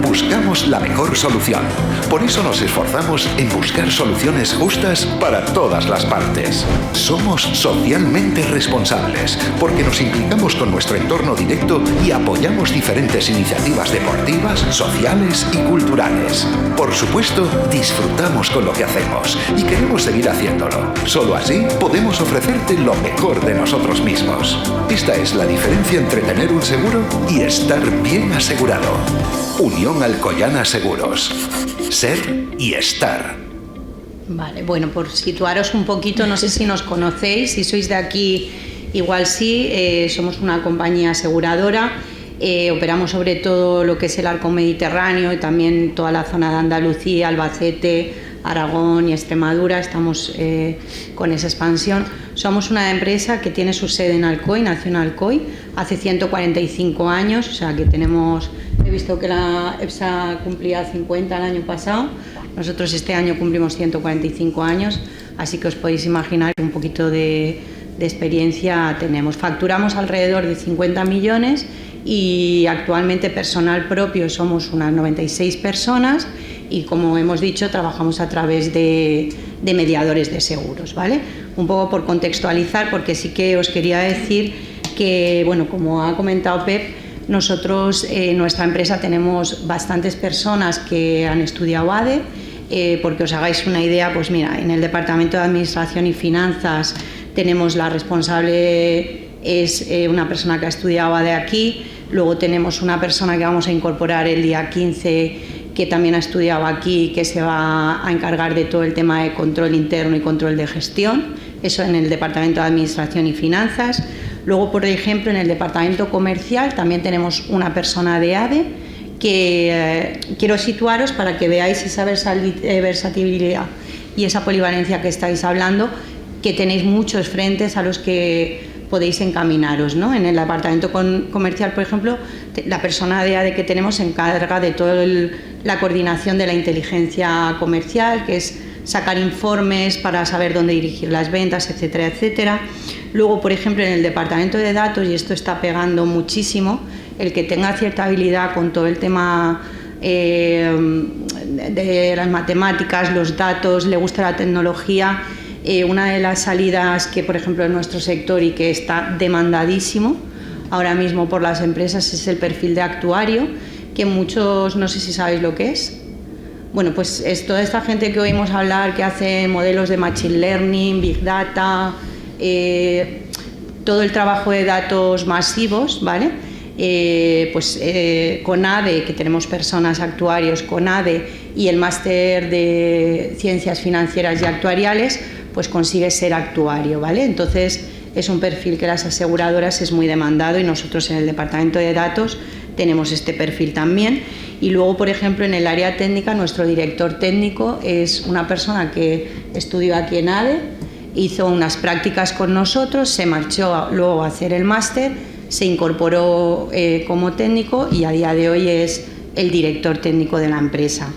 Speaker 7: buscamos la mejor solución. Por eso nos esforzamos en buscar soluciones justas para todas las partes. Somos socialmente responsables porque nos implicamos con nuestro entorno directo y apoyamos diferentes iniciativas deportivas, sociales y culturales. Por supuesto, disfrutamos con lo que hacemos y queremos seguir haciéndolo. Solo así podemos ofrecerte lo mejor de nosotros mismos. Esta es la diferencia entre tener un seguro y estar bien asegurado. Unión Alcoyana Seguros. Ser y estar.
Speaker 6: Vale, bueno, por situaros un poquito, no sé si nos conocéis, si sois de aquí, igual sí, somos una compañía aseguradora, operamos sobre todo lo que es el arco mediterráneo y también toda la zona de Andalucía, Albacete, Aragón y Extremadura, estamos con esa expansión. Somos una empresa que tiene su sede en Alcoy, nació en Alcoy, hace 145 años, o sea que tenemos, he visto que la EPSA cumplía 50 el año pasado, nosotros este año cumplimos 145 años, así que os podéis imaginar que un poquito de experiencia tenemos. Facturamos alrededor de 50 millones y actualmente personal propio somos unas 96 personas y, como hemos dicho, trabajamos a través de mediadores de seguros, ¿vale? Un poco por contextualizar, porque sí que os quería decir que, bueno, como ha comentado Pep, nosotros en nuestra empresa tenemos bastantes personas que han estudiado ADE, porque os hagáis una idea, pues mira, en el Departamento de Administración y Finanzas tenemos la responsable, es una persona que ha estudiado ADE aquí, luego tenemos una persona que vamos a incorporar el día 15 que también ha estudiado aquí, que se va a encargar de todo el tema de control interno y control de gestión, eso en el Departamento de Administración y Finanzas. Luego, por ejemplo, en el Departamento Comercial también tenemos una persona de ADE que quiero situaros para que veáis esa versatilidad y esa polivalencia que estáis hablando, que tenéis muchos frentes a los que podéis encaminaros, ¿no? En el departamento comercial, por ejemplo, la persona de ADE que tenemos se encarga de toda la coordinación de la inteligencia comercial, que es sacar informes para saber dónde dirigir las ventas, etcétera, etcétera. Luego, por ejemplo, en el departamento de datos, y esto está pegando muchísimo, el que tenga cierta habilidad con todo el tema de las matemáticas, los datos, le gusta la tecnología. Una de las salidas que, por ejemplo, en nuestro sector y que está demandadísimo ahora mismo por las empresas es el perfil de actuario, que muchos no sé si sabéis lo que es. Bueno, pues es toda esta gente que oímos hablar que hace modelos de Machine Learning, Big Data, todo el trabajo de datos masivos, ¿vale? Con ADE, que tenemos personas actuarios con ADE y el máster de Ciencias Financieras y Actuariales, pues consigue ser actuario, ¿vale? Entonces es un perfil que las aseguradoras es muy demandado y nosotros en el departamento de datos tenemos este perfil también. Y luego, por ejemplo, en el área técnica, nuestro director técnico es una persona que estudió aquí en ADE, hizo unas prácticas con nosotros, se marchó luego a hacer el máster, se incorporó como técnico y a día de hoy es el director técnico de la empresa.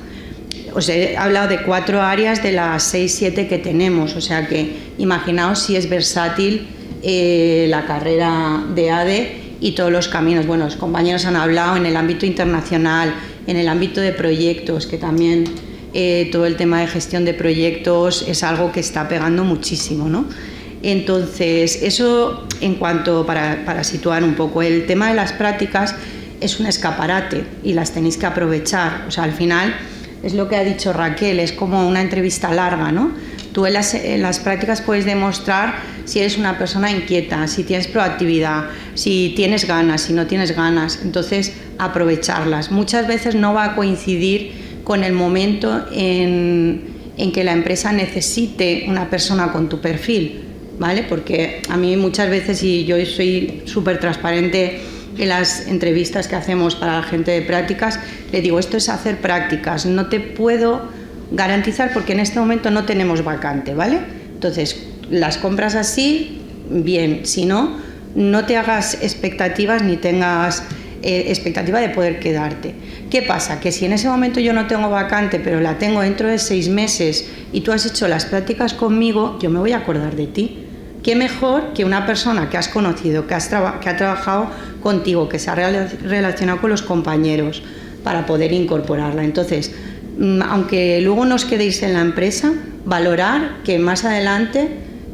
Speaker 6: Os he hablado de 4 áreas de las 6-7 que tenemos, o sea que imaginaos si es versátil la carrera de ADE y todos los caminos. Bueno, los compañeros han hablado en el ámbito internacional, en el ámbito de proyectos, que también todo el tema de gestión de proyectos es algo que está pegando muchísimo, ¿no? Entonces, eso en cuanto para situar un poco. El tema de las prácticas es un escaparate y las tenéis que aprovechar. O sea, al final es lo que ha dicho Raquel, es como una entrevista larga, ¿no? Tú en las prácticas puedes demostrar si eres una persona inquieta, si tienes proactividad, si tienes ganas, si no tienes ganas. Entonces, aprovecharlas. Muchas veces no va a coincidir con el momento en que la empresa necesite una persona con tu perfil, ¿vale? Porque a mí muchas veces, y yo soy súper transparente en las entrevistas que hacemos para la gente de prácticas, le digo, esto es hacer prácticas, no te puedo garantizar porque en este momento no tenemos vacante, ¿vale? Entonces, las compras así, bien, si no, no te hagas expectativas ni tengas expectativa de poder quedarte. ¿Qué pasa? Que si en ese momento yo no tengo vacante, pero la tengo dentro de 6 meses y tú has hecho las prácticas conmigo, yo me voy a acordar de ti. ¿Qué mejor que una persona que has conocido, que ha trabajado contigo, que se ha relacionado con los compañeros, para poder incorporarla. Entonces, aunque luego no os quedéis en la empresa, valorar que más adelante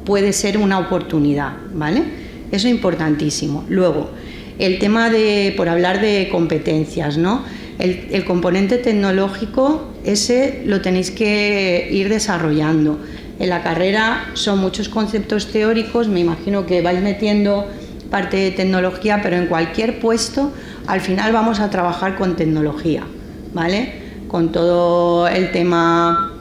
Speaker 6: puede ser una oportunidad, ¿vale? Eso es importantísimo. Luego, el tema de, por hablar de competencias, ¿no? El componente tecnológico, ese lo tenéis que ir desarrollando. En la carrera son muchos conceptos teóricos, me imagino que vais metiendo parte de tecnología, pero en cualquier puesto al final vamos a trabajar con tecnología, ¿vale? Con todo el tema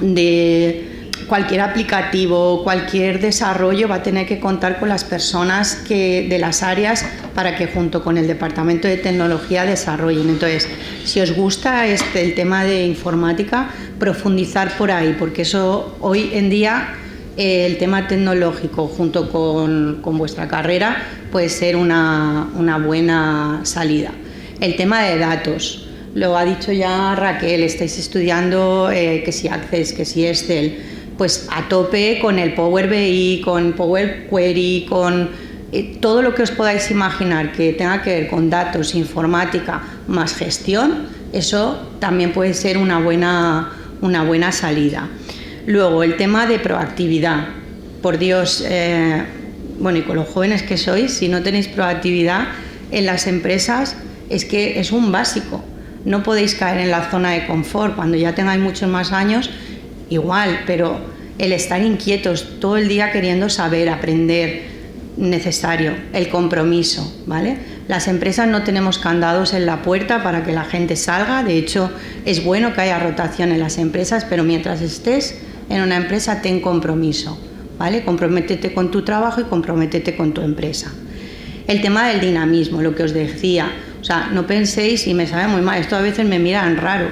Speaker 6: de cualquier aplicativo, cualquier desarrollo va a tener que contar con las personas de las áreas para que junto con el departamento de tecnología desarrollen. Entonces, si os gusta el tema de informática, profundizar por ahí, porque eso hoy en día el tema tecnológico junto con vuestra carrera puede ser una buena salida. El tema de datos, lo ha dicho ya Raquel, estáis estudiando que si Access, que si Excel, pues a tope con el Power BI, con Power Query, con todo lo que os podáis imaginar que tenga que ver con datos, informática más gestión, eso también puede ser una buena salida. Luego, el tema de proactividad. Por Dios, bueno, y con los jóvenes que sois, si no tenéis proactividad en las empresas, es que es un básico. No podéis caer en la zona de confort. Cuando ya tengáis muchos más años, igual, pero el estar inquietos todo el día queriendo saber, aprender, necesario. El compromiso, ¿vale? Las empresas no tenemos candados en la puerta para que la gente salga. De hecho, es bueno que haya rotación en las empresas, pero mientras estés en una empresa, ten compromiso, ¿vale? Comprométete con tu trabajo y comprométete con tu empresa. El tema del dinamismo, lo que os decía, o sea, no penséis, y me sabe muy mal, esto a veces me miran raro,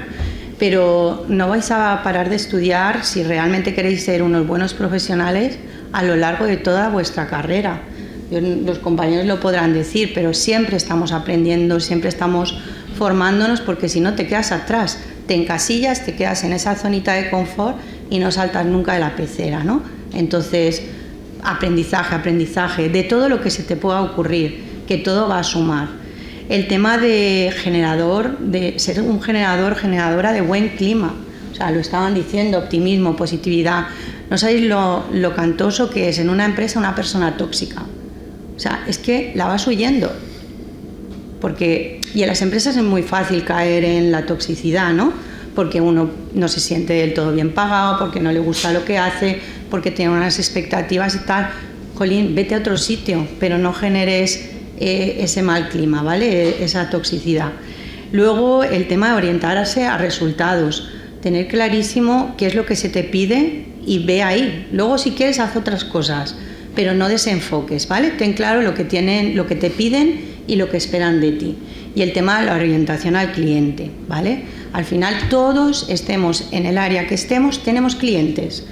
Speaker 6: pero no vais a parar de estudiar si realmente queréis ser unos buenos profesionales a lo largo de toda vuestra carrera. Los compañeros lo podrán decir, pero siempre estamos aprendiendo, siempre estamos formándonos, porque si no te quedas atrás, te encasillas, te quedas en esa zonita de confort y no saltas nunca de la pecera, ¿no? Entonces, aprendizaje, de todo lo que se te pueda ocurrir, que todo va a sumar. El tema de generador, de ser un generadora de buen clima, o sea, lo estaban diciendo, optimismo, positividad. No sabéis lo cantoso que es en una empresa una persona tóxica. O sea, es que la vas huyendo. Y en las empresas es muy fácil caer en la toxicidad, ¿no? Porque uno no se siente del todo bien pagado, porque no le gusta lo que hace, porque tiene unas expectativas y tal. Jolín, vete a otro sitio, pero no generes ese mal clima, ¿vale? Esa toxicidad. Luego, el tema de orientarse a resultados. Tener clarísimo qué es lo que se te pide y ve ahí. Luego, si quieres, haz otras cosas, pero no desenfoques, ¿vale? Ten claro lo que te piden y lo que esperan de ti. Y el tema de la orientación al cliente, ¿vale? Al final, todos estemos en el área que estemos, tenemos clientes.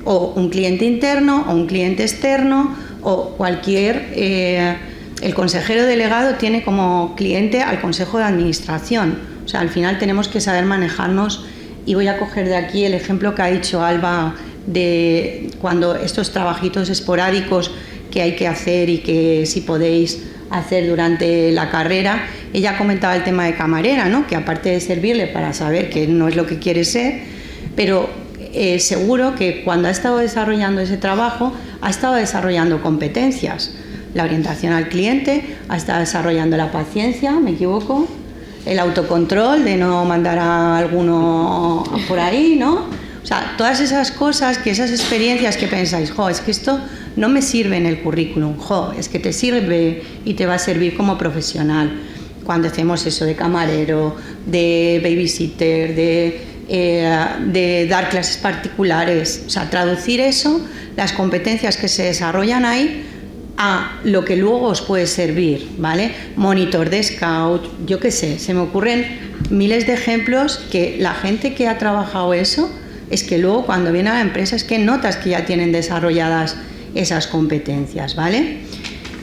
Speaker 6: O un cliente interno, o un cliente externo, o cualquier... el consejero delegado tiene como cliente al consejo de administración. O sea, al final tenemos que saber manejarnos. Y voy a coger de aquí el ejemplo que ha dicho Alba de cuando estos trabajitos esporádicos que hay que hacer y que si podéis hacer durante la carrera. Ella comentaba el tema de camarera, ¿no? Que aparte de servirle para saber que no es lo que quiere ser, pero seguro que cuando ha estado desarrollando ese trabajo ha estado desarrollando competencias. La orientación al cliente, ha estado desarrollando la paciencia, ¿me equivoco? El autocontrol de no mandar a alguno por ahí, ¿no? O sea, todas esas cosas, esas experiencias que pensáis, es que esto no me sirve en el currículum, es que te sirve y te va a servir como profesional. Cuando hacemos eso de camarero, de babysitter, de dar clases particulares, o sea, traducir eso, las competencias que se desarrollan ahí, a lo que luego os puede servir, ¿vale? Monitor de scout, yo qué sé, se me ocurren miles de ejemplos que la gente que ha trabajado eso, es que luego cuando viene a la empresa es que notas que ya tienen desarrolladas esas competencias, ¿vale?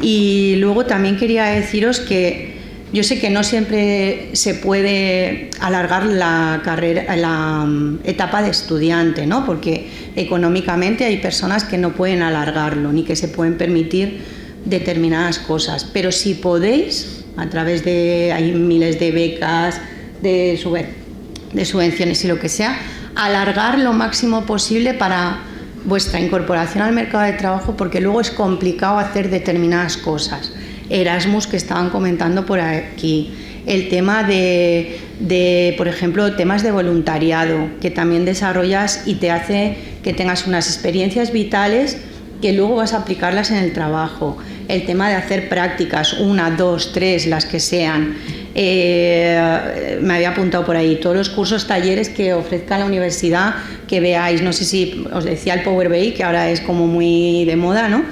Speaker 6: Y luego también quería deciros que yo sé que no siempre se puede alargar la carrera, la etapa de estudiante, ¿no? Porque económicamente hay personas que no pueden alargarlo ni que se pueden permitir determinadas cosas. Pero si podéis, a través de hay miles de becas, de subvenciones y lo que sea, alargar lo máximo posible para vuestra incorporación al mercado de trabajo, porque luego es complicado hacer determinadas cosas. Erasmus, que estaban comentando por aquí, el tema de, por ejemplo, temas de voluntariado, que también desarrollas y te hace que tengas unas experiencias vitales que luego vas a aplicarlas en el trabajo. El tema de hacer prácticas, 1, 2, 3, las que sean. Me había apuntado por ahí todos los cursos, talleres que ofrezca la universidad, que veáis, no sé si os decía el Power BI, que ahora es como muy de moda, ¿no?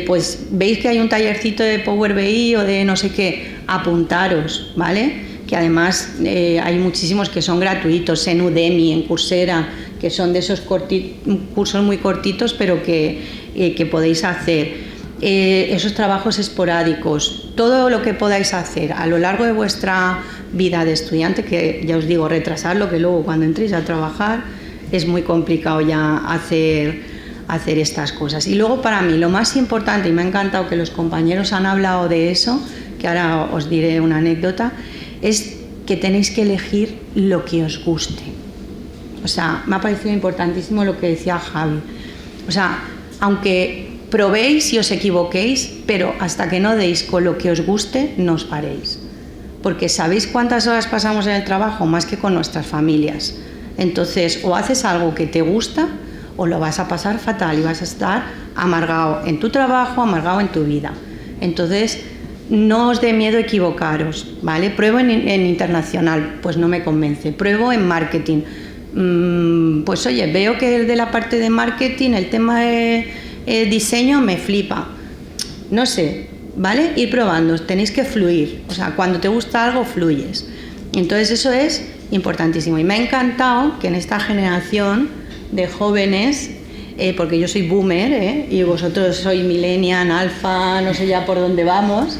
Speaker 6: Pues veis que hay un tallercito de Power BI o de no sé qué, apuntaros, ¿vale? Que además hay muchísimos que son gratuitos, en Udemy, en Coursera, que son de esos cursos muy cortitos, pero que podéis hacer. Esos trabajos esporádicos, todo lo que podáis hacer a lo largo de vuestra vida de estudiante, que ya os digo, retrasarlo, que luego cuando entréis a trabajar es muy complicado ya hacer estas cosas. Y luego, para mí, lo más importante, y me ha encantado que los compañeros han hablado de eso, que ahora os diré una anécdota, es que tenéis que elegir lo que os guste. O sea, me ha parecido importantísimo lo que decía Javi. O sea, aunque probéis y os equivoquéis, pero hasta que no deis con lo que os guste, no os paréis. Porque ¿sabéis cuántas horas pasamos en el trabajo? Más que con nuestras familias. Entonces, o haces algo que te gusta, o lo vas a pasar fatal y vas a estar amargado en tu trabajo, amargado en tu vida. Entonces, no os dé miedo equivocaros, ¿vale? Pruebo en internacional, pues no me convence. Pruebo en marketing. Pues oye, veo que de la parte de marketing, el tema de diseño me flipa. No sé, ¿vale? Ir probando, tenéis que fluir. O sea, cuando te gusta algo, fluyes. Entonces, eso es importantísimo. Y me ha encantado que en esta generación de jóvenes, porque yo soy boomer, y vosotros sois millennial, alfa, no sé ya por dónde vamos,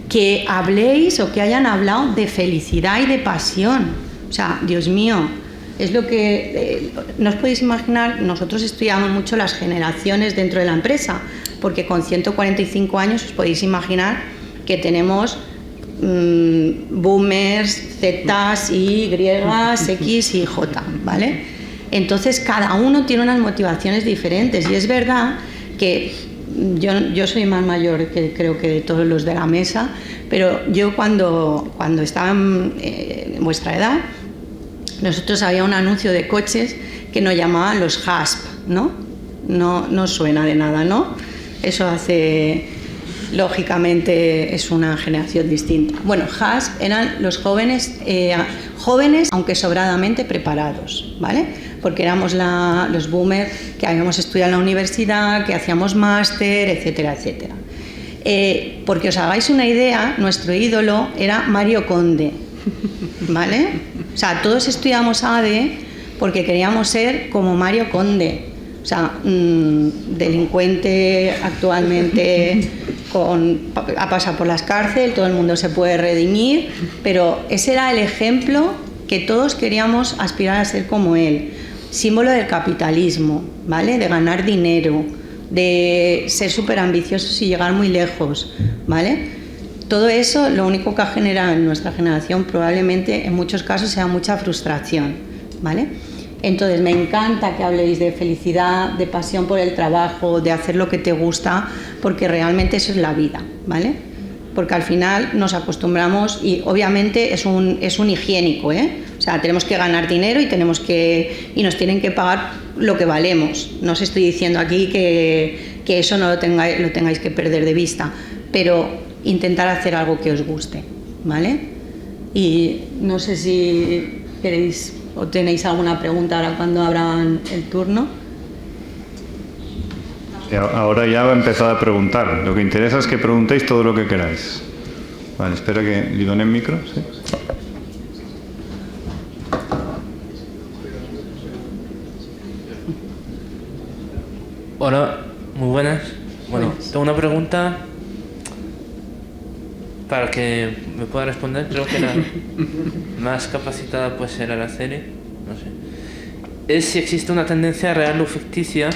Speaker 6: que habléis o que hayan hablado de felicidad y de pasión. O sea, Dios mío, es lo que no os podéis imaginar. Nosotros estudiamos mucho las generaciones dentro de la empresa, porque con 145 años os podéis imaginar que tenemos boomers, Zetas, Y, X y J, ¿vale? Entonces cada uno tiene unas motivaciones diferentes, y es verdad que yo soy más mayor que creo que todos los de la mesa, pero yo cuando estaba en vuestra edad, nosotros había un anuncio de coches que nos llamaban los HASP, ¿no? No suena de nada, ¿no? Eso hace, lógicamente, es una generación distinta. Bueno, HASP eran los jóvenes, aunque sobradamente preparados, ¿vale? Porque éramos los boomers que habíamos estudiado en la universidad, que hacíamos máster, etcétera, etcétera. Porque os hagáis una idea, nuestro ídolo era Mario Conde, ¿vale? O sea, todos estudiamos ADE porque queríamos ser como Mario Conde. O sea, delincuente actualmente, ha pasado por las cárceles, todo el mundo se puede redimir, pero ese era el ejemplo que todos queríamos aspirar a ser como él. Símbolo del capitalismo, ¿vale? De ganar dinero, de ser súper ambiciosos y llegar muy lejos, ¿vale? Todo eso lo único que ha generado en nuestra generación probablemente en muchos casos sea mucha frustración, ¿vale? Entonces me encanta que habléis de felicidad, de pasión por el trabajo, de hacer lo que te gusta, porque realmente eso es la vida, ¿vale? Porque al final nos acostumbramos y obviamente es un higiénico, ¿eh? O sea, tenemos que ganar dinero y nos tienen que pagar lo que valemos. No os estoy diciendo aquí que eso no lo tengáis que perder de vista, pero intentar hacer algo que os guste, ¿vale? Y no sé si queréis o tenéis alguna pregunta ahora cuando abran el turno.
Speaker 1: Ahora ya va a empezar a preguntar. Lo que interesa es que preguntéis todo lo que queráis. Vale, espera que le donen el micro. ¿Sí?
Speaker 8: Hola, muy buenas. Bueno, tengo una pregunta para que me pueda responder. Creo que la más capacitada puede ser Araceli, no sé. Es si existe una tendencia real o ficticia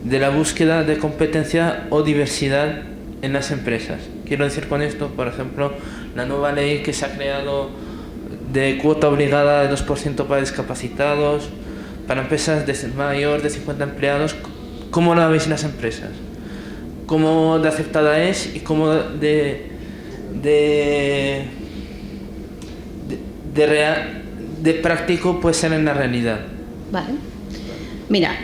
Speaker 8: de la búsqueda de competencia o diversidad en las empresas. Quiero decir con esto, por ejemplo, la nueva ley que se ha creado de cuota obligada de 2% para discapacitados, para empresas de mayor de 50 empleados. ¿Cómo la veis en las empresas? ¿Cómo de aceptada es y cómo de práctico puede ser en la realidad?
Speaker 6: Vale. Mira,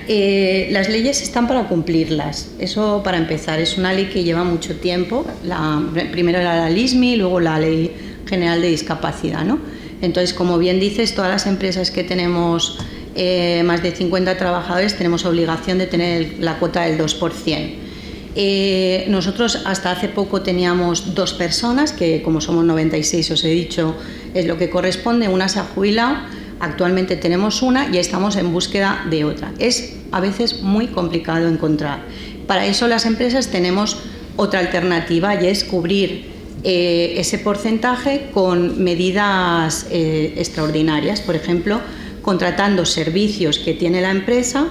Speaker 6: las leyes están para cumplirlas. Eso para empezar. Es una ley que lleva mucho tiempo. Primero era la LISMI, luego la Ley General de Discapacidad, ¿no? Entonces, como bien dices, todas las empresas que tenemos más de 50 trabajadores tenemos obligación de tener la cuota del 2%. Nosotros hasta hace poco teníamos 2 personas, que como somos 96, os he dicho, es lo que corresponde. Una se ha jubilado, actualmente tenemos una y estamos en búsqueda de otra. Es a veces muy complicado encontrar. Para eso las empresas tenemos otra alternativa y es cubrir ese porcentaje con medidas extraordinarias, por ejemplo, contratando servicios que tiene la empresa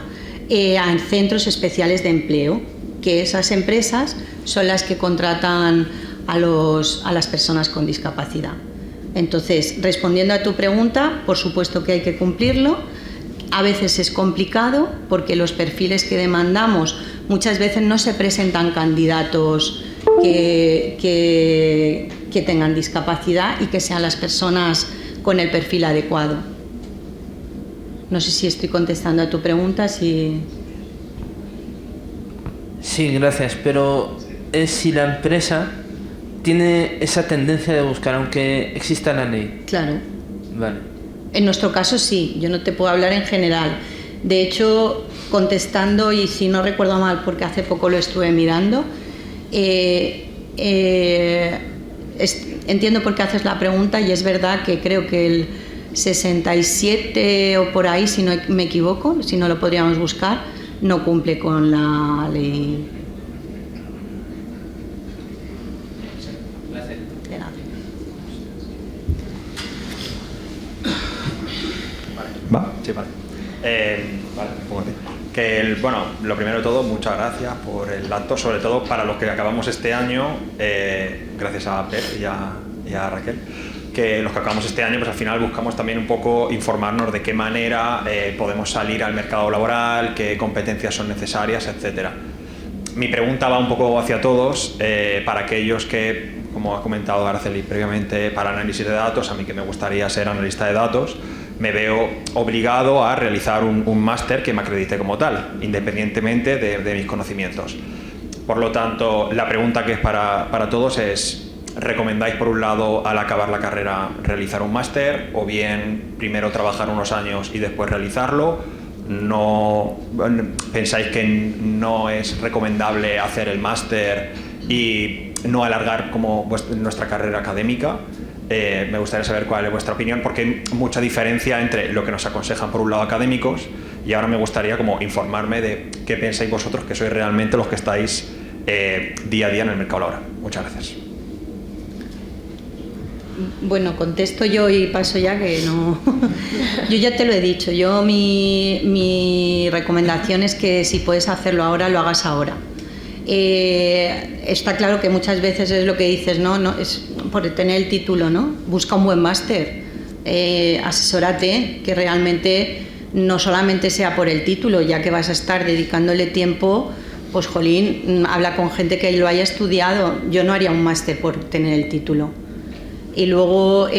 Speaker 6: en centros especiales de empleo, que esas empresas son las que contratan a las personas con discapacidad. Entonces, respondiendo a tu pregunta, por supuesto que hay que cumplirlo. A veces es complicado porque los perfiles que demandamos muchas veces no se presentan candidatos que tengan discapacidad y que sean las personas con el perfil adecuado. No sé si estoy contestando a tu pregunta. Sí,
Speaker 8: gracias, pero es si la empresa tiene esa tendencia de buscar, aunque exista la ley.
Speaker 6: Claro.
Speaker 8: Vale.
Speaker 6: En nuestro caso sí, yo no te puedo hablar en general. De hecho, contestando, y si no recuerdo mal porque hace poco lo estuve mirando, entiendo por qué haces la pregunta y es verdad que creo que el 67 o por ahí, si no me equivoco, si no lo podríamos buscar, no cumple con la ley. De nada.
Speaker 5: ¿Va? Sí, vale. Vale, bueno, lo primero de todo, muchas gracias por el acto, sobre todo para los que acabamos este año, gracias a Pep y a Raquel, que los que acabamos este año, pues al final buscamos también un poco informarnos de qué manera podemos salir al mercado laboral, qué competencias son necesarias, etcétera. Mi pregunta va un poco hacia todos, para aquellos que, como ha comentado Araceli previamente, para análisis de datos, a mí que me gustaría ser analista de datos, me veo obligado a realizar un máster que me acredite como tal, independientemente de mis conocimientos. Por lo tanto, la pregunta que es para todos es: ¿recomendáis por un lado al acabar la carrera realizar un máster o bien primero trabajar unos años y después realizarlo? ¿No pensáis que no es recomendable hacer el máster y no alargar como nuestra carrera académica? Me gustaría saber cuál es vuestra opinión, porque hay mucha diferencia entre lo que nos aconsejan por un lado académicos y ahora me gustaría como informarme de qué pensáis vosotros, que sois realmente los que estáis día a día en el mercado laboral. Muchas gracias.
Speaker 6: Bueno, contesto yo y paso ya, que no. Yo ya te lo he dicho. Yo mi recomendación es que si puedes hacerlo ahora, lo hagas ahora. Está claro que muchas veces es lo que dices, no es por tener el título, ¿no? Busca un buen máster, asesórate, que realmente no solamente sea por el título, ya que vas a estar dedicándole tiempo, pues jolín, habla con gente que lo haya estudiado. Yo no haría un máster por tener el título. Y luego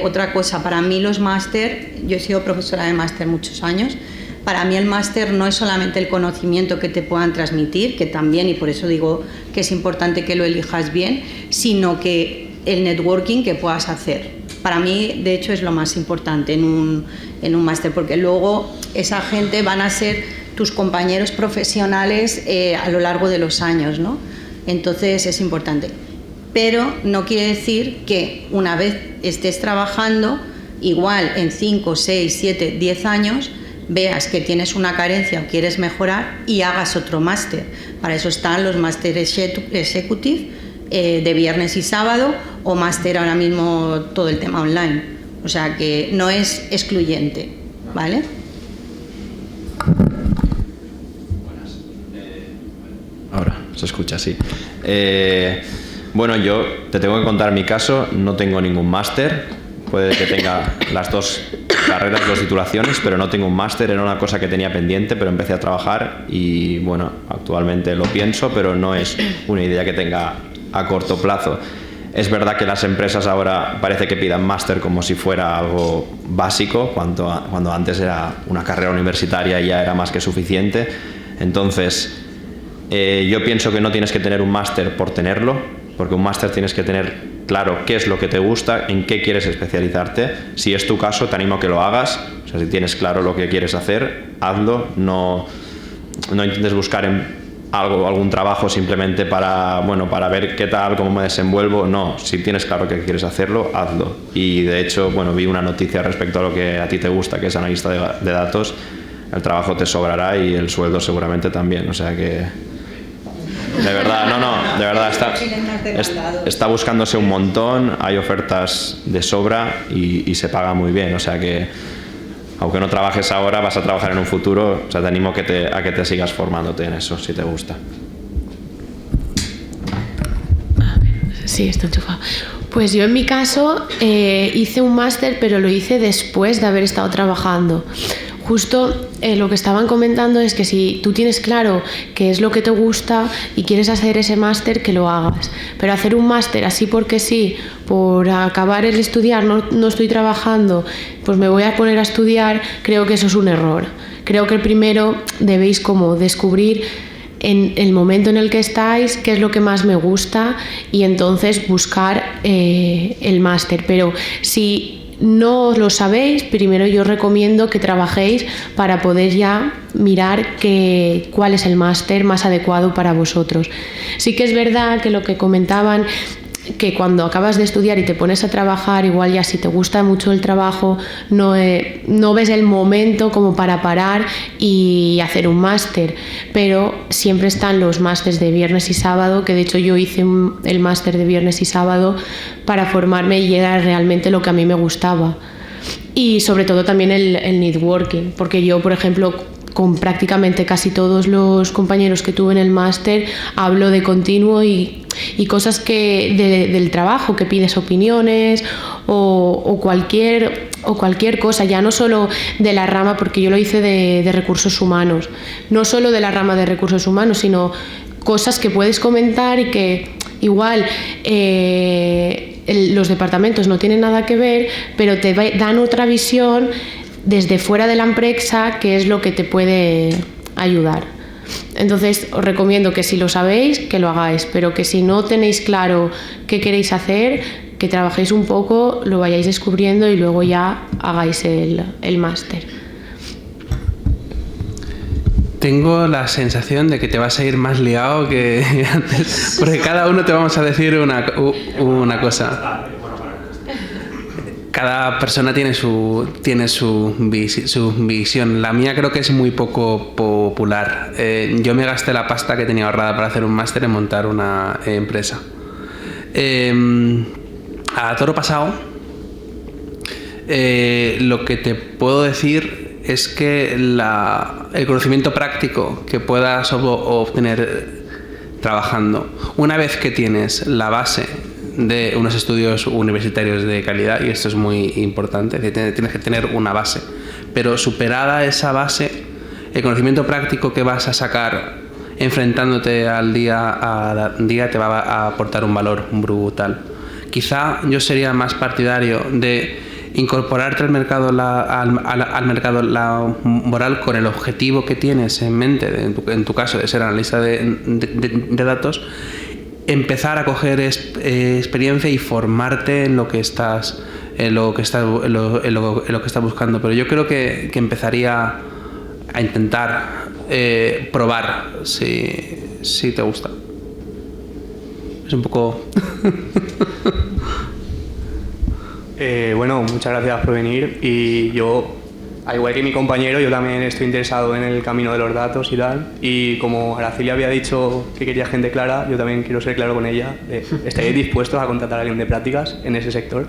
Speaker 6: otra cosa, para mí los máster, yo he sido profesora de máster muchos años. Para mí el máster no es solamente el conocimiento que te puedan transmitir, que también, y por eso digo que es importante que lo elijas bien, sino que el networking que puedas hacer. Para mí, de hecho, es lo más importante en un máster, porque luego esa gente van a ser tus compañeros profesionales a lo largo de los años, ¿no? Entonces es importante. Pero no quiere decir que una vez estés trabajando, igual en 5, 6, 7, 10 años, veas que tienes una carencia o quieres mejorar y hagas otro máster. Para eso están los máster executive de viernes y sábado, o máster ahora mismo todo el tema online. O sea que no es excluyente, ¿vale?
Speaker 5: Ahora se escucha, sí. Bueno, yo te tengo que contar mi caso. No tengo ningún máster puede que tenga las dos carreras, dos titulaciones, pero no tengo un máster. Era una cosa que tenía pendiente, pero empecé a trabajar y bueno, actualmente lo pienso, pero no es una idea que tenga a corto plazo. Es verdad que las empresas ahora parece que pidan máster como si fuera algo básico, cuando antes era una carrera universitaria y ya era más que suficiente. Entonces, yo pienso que no tienes que tener un máster por tenerlo, porque un máster tienes que tener claro qué es lo que te gusta, en qué quieres especializarte. Si es tu caso, te animo a que lo hagas. O sea, si tienes claro lo que quieres hacer, hazlo. No intentes buscar algún trabajo simplemente para ver qué tal, cómo me desenvuelvo. No, si tienes claro que quieres hacerlo, hazlo. Y de hecho, vi una noticia respecto a lo que a ti te gusta, que es analista de datos. El trabajo te sobrará y el sueldo seguramente también. O sea que, de verdad, está buscándose un montón, hay ofertas de sobra y se paga muy bien. O sea que, aunque no trabajes ahora, vas a trabajar en un futuro. O sea, te animo a que te sigas formándote en eso, si te gusta.
Speaker 4: Sí, está enchufado. Pues yo en mi caso hice un máster, pero lo hice después de haber estado trabajando. Justo lo que estaban comentando es que si tú tienes claro qué es lo que te gusta y quieres hacer ese máster, que lo hagas. Pero hacer un máster así porque sí, por acabar el estudiar, no estoy trabajando, pues me voy a poner a estudiar, creo que eso es un error. Creo que primero debéis como descubrir en el momento en el que estáis qué es lo que más me gusta y entonces buscar el máster. Pero si no lo sabéis, primero yo recomiendo que trabajéis para poder ya mirar cuál es el máster más adecuado para vosotros. Sí que es verdad que lo que comentaban, que cuando acabas de estudiar y te pones a trabajar, igual ya si te gusta mucho el trabajo, no ves el momento como para parar y hacer un máster, pero siempre están los másters de viernes y sábado, que de hecho yo hice el máster de viernes y sábado para formarme y era realmente lo que a mí me gustaba. Y sobre todo también el networking, porque yo, por ejemplo, con prácticamente casi todos los compañeros que tuve en el máster hablo de continuo y cosas del trabajo, que pides opiniones o cualquier cosa, ya no solo de la rama, porque yo lo hice de recursos humanos, no solo de la rama de recursos humanos, sino cosas que puedes comentar y que igual los departamentos no tienen nada que ver, pero te dan otra visión desde fuera de la empresa, que es lo que te puede ayudar. Entonces os recomiendo que si lo sabéis, que lo hagáis, pero que si no tenéis claro qué queréis hacer, que trabajéis un poco, lo vayáis descubriendo y luego ya hagáis el máster.
Speaker 3: Tengo la sensación de que te vas a ir más liado que antes, porque cada uno te vamos a decir una cosa. Cada persona tiene su visión. La mía creo que es muy poco popular. Yo me gasté la pasta que tenía ahorrada para hacer un máster en montar una empresa. A toro pasado, lo que te puedo decir es que el conocimiento práctico que puedas obtener trabajando, una vez que tienes la base de unos estudios universitarios de calidad, y esto es muy importante, tienes que tener una base, pero superada esa base, el conocimiento práctico que vas a sacar enfrentándote al día a día te va a aportar un valor brutal. Quizá yo sería más partidario de incorporarte al mercado mercado laboral con el objetivo que tienes en mente, en tu caso de ser analista de datos, empezar a coger experiencia y formarte en lo que estás buscando. Pero yo creo que empezaría a intentar probar si te gusta. Es un poco...
Speaker 9: Bueno, muchas gracias por venir, y yo, al igual que mi compañero, yo también estoy interesado en el camino de los datos y tal, y como Araceli había dicho que quería gente clara, yo también quiero ser claro con ella. ¿Estaréis dispuestos a contratar a alguien de prácticas en ese sector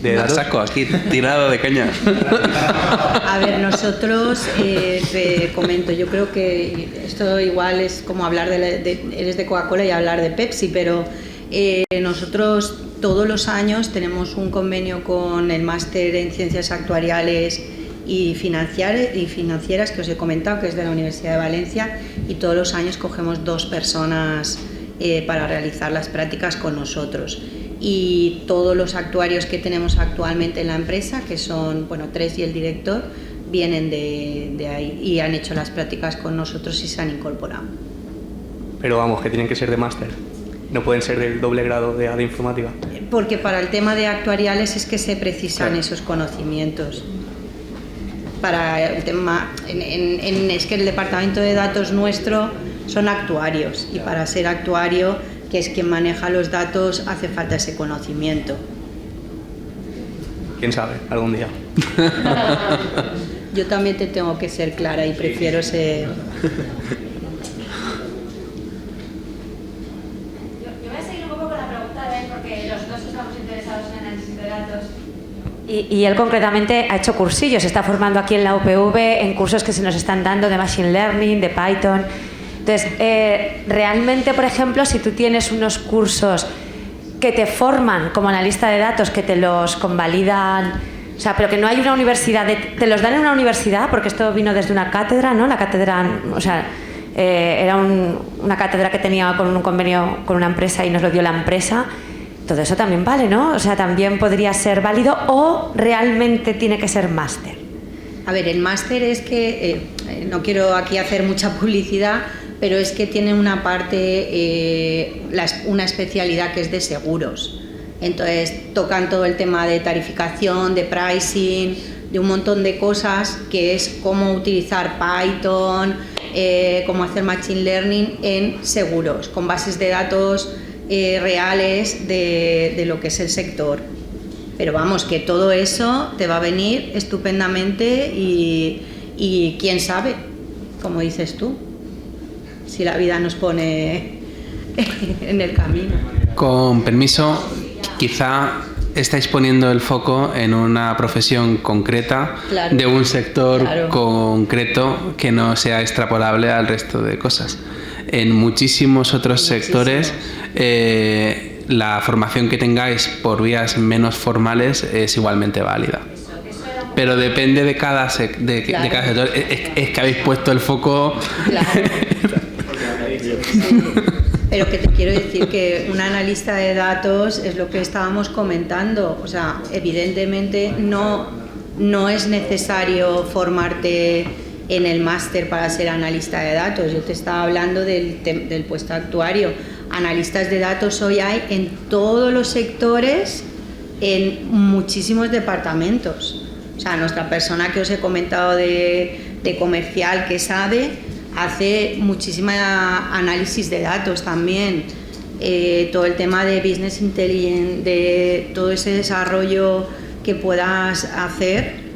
Speaker 9: de datos?
Speaker 3: Saco aquí tirado de caña.
Speaker 6: A ver, nosotros, te comento, yo creo que esto igual es como hablar eres de Coca-Cola y hablar de Pepsi, pero nosotros todos los años tenemos un convenio con el máster en Ciencias Actuariales y Financieras que os he comentado, que es de la Universidad de Valencia, y todos los años cogemos 2 personas para realizar las prácticas con nosotros. Y todos los actuarios que tenemos actualmente en la empresa, que son 3 y el director, vienen de ahí y han hecho las prácticas con nosotros y se han incorporado.
Speaker 9: Pero vamos, que tienen que ser de máster, no pueden ser del doble grado de informática.
Speaker 6: Porque para el tema de actuariales es que se precisan esos conocimientos. Para el tema, es que el departamento de datos nuestro son actuarios, y para ser actuario, que es quien maneja los datos, hace falta ese conocimiento.
Speaker 9: ¿Quién sabe? Algún día.
Speaker 6: Yo también te tengo que ser clara y prefiero ser...
Speaker 10: Yo voy a seguir un poco con la pregunta de él, porque los dos estamos interesados en análisis de datos. Y él concretamente ha hecho cursillos, se está formando aquí en la UPV en cursos que se nos están dando de Machine Learning, de Python. Entonces, realmente, por ejemplo, si tú tienes unos cursos que te forman como analista de datos, que te los convalidan, o sea, pero que no hay una universidad, te los dan en una universidad, porque esto vino desde una cátedra, ¿no? La cátedra, o sea, era una cátedra que tenía con un convenio con una empresa y nos lo dio la empresa. Todo eso también vale, ¿no? O sea, también podría ser válido, o realmente tiene que ser máster.
Speaker 6: A ver, el máster es que, no quiero aquí hacer mucha publicidad, pero es que tiene una parte, una especialidad que es de seguros. Entonces tocan todo el tema de tarificación, de pricing, de un montón de cosas, que es cómo utilizar Python, cómo hacer Machine Learning en seguros, con bases de datos reales de lo que es el sector. Pero vamos, que todo eso te va a venir estupendamente y quién sabe, como dices tú, si la vida nos pone en el camino.
Speaker 3: Con permiso, quizá estáis poniendo el foco en una profesión concreta, claro, de un sector, claro, concreto, que no sea extrapolable al resto de cosas. En muchísimos otros sectores, la formación que tengáis por vías menos formales es igualmente válida. Pero depende de cada sector. Es que habéis puesto el foco...
Speaker 6: Claro. Sí. Pero que te quiero decir que un analista de datos es lo que estábamos comentando. O sea, evidentemente no es necesario formarte en el máster para ser analista de datos. Yo te estaba hablando del puesto actuario. Analistas de datos hoy hay en todos los sectores, en muchísimos departamentos. O sea, nuestra persona que os he comentado de comercial, que sabe, hace muchísima análisis de datos también. Todo el tema de business intelligence, de todo ese desarrollo que puedas hacer,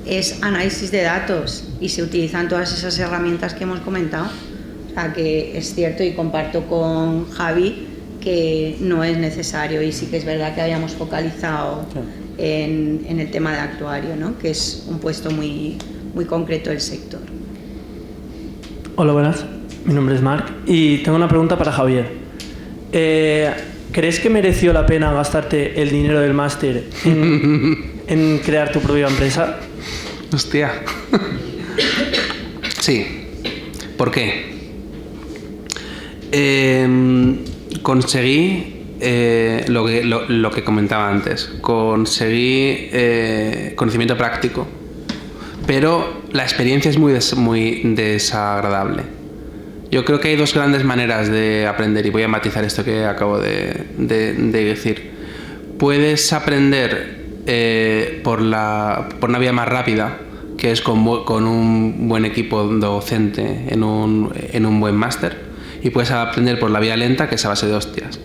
Speaker 6: es análisis de datos, y se utilizan todas esas herramientas que hemos comentado. O sea, que es cierto, y comparto con Javi que no es necesario, y sí que es verdad que habíamos focalizado en el tema de actuario, ¿no? Que es un puesto muy, muy concreto del sector.
Speaker 11: Hola, buenas. Mi nombre es Marc y tengo una pregunta para Javier. ¿Crees que mereció la pena gastarte el dinero del máster en crear tu propia empresa?
Speaker 3: Hostia. Sí. ¿Por qué? Conseguí lo que comentaba antes. Conseguí conocimiento práctico, pero la experiencia es muy desagradable. Yo creo que hay dos grandes maneras de aprender, y voy a matizar esto que acabo de decir. Puedes aprender por una vía más rápida, que es con un buen equipo docente en un buen máster, y puedes aprender por la vía lenta, que es a base de hostias.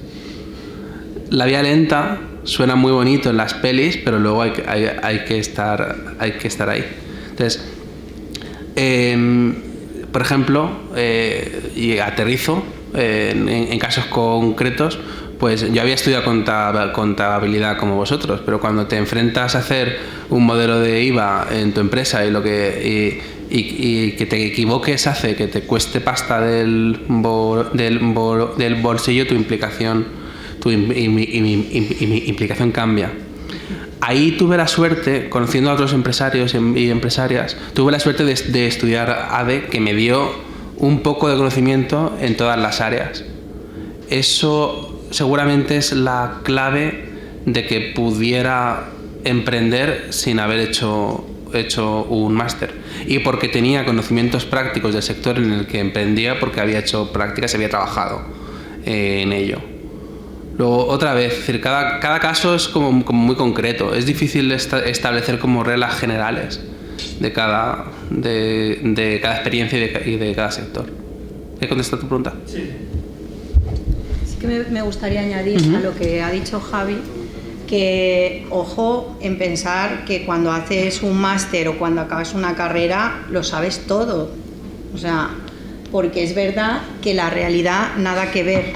Speaker 3: La vía lenta suena muy bonito en las pelis, pero luego hay que estar ahí. Entonces, por ejemplo, y aterrizo en casos concretos, pues yo había estudiado contabilidad como vosotros, pero cuando te enfrentas a hacer un modelo de IVA en tu empresa y que te equivoques hace que te cueste pasta del bolsillo, tu tu implicación cambia. Ahí tuve la suerte, conociendo a otros empresarios y empresarias, tuve la suerte de estudiar ADE, que me dio un poco de conocimiento en todas las áreas. Eso seguramente es la clave de que pudiera emprender sin haber hecho un máster. Y porque tenía conocimientos prácticos del sector en el que emprendía, porque había hecho prácticas y había trabajado en ello. Luego, otra vez, es decir, cada caso es como muy concreto. Es difícil establecer como reglas generales de cada experiencia y de cada sector. ¿He contestado tu pregunta?
Speaker 6: Sí. Sí que me gustaría añadir a lo que ha dicho Javi, que ojo en pensar que cuando haces un máster o cuando acabas una carrera lo sabes todo. O sea, porque es verdad que la realidad nada que ver.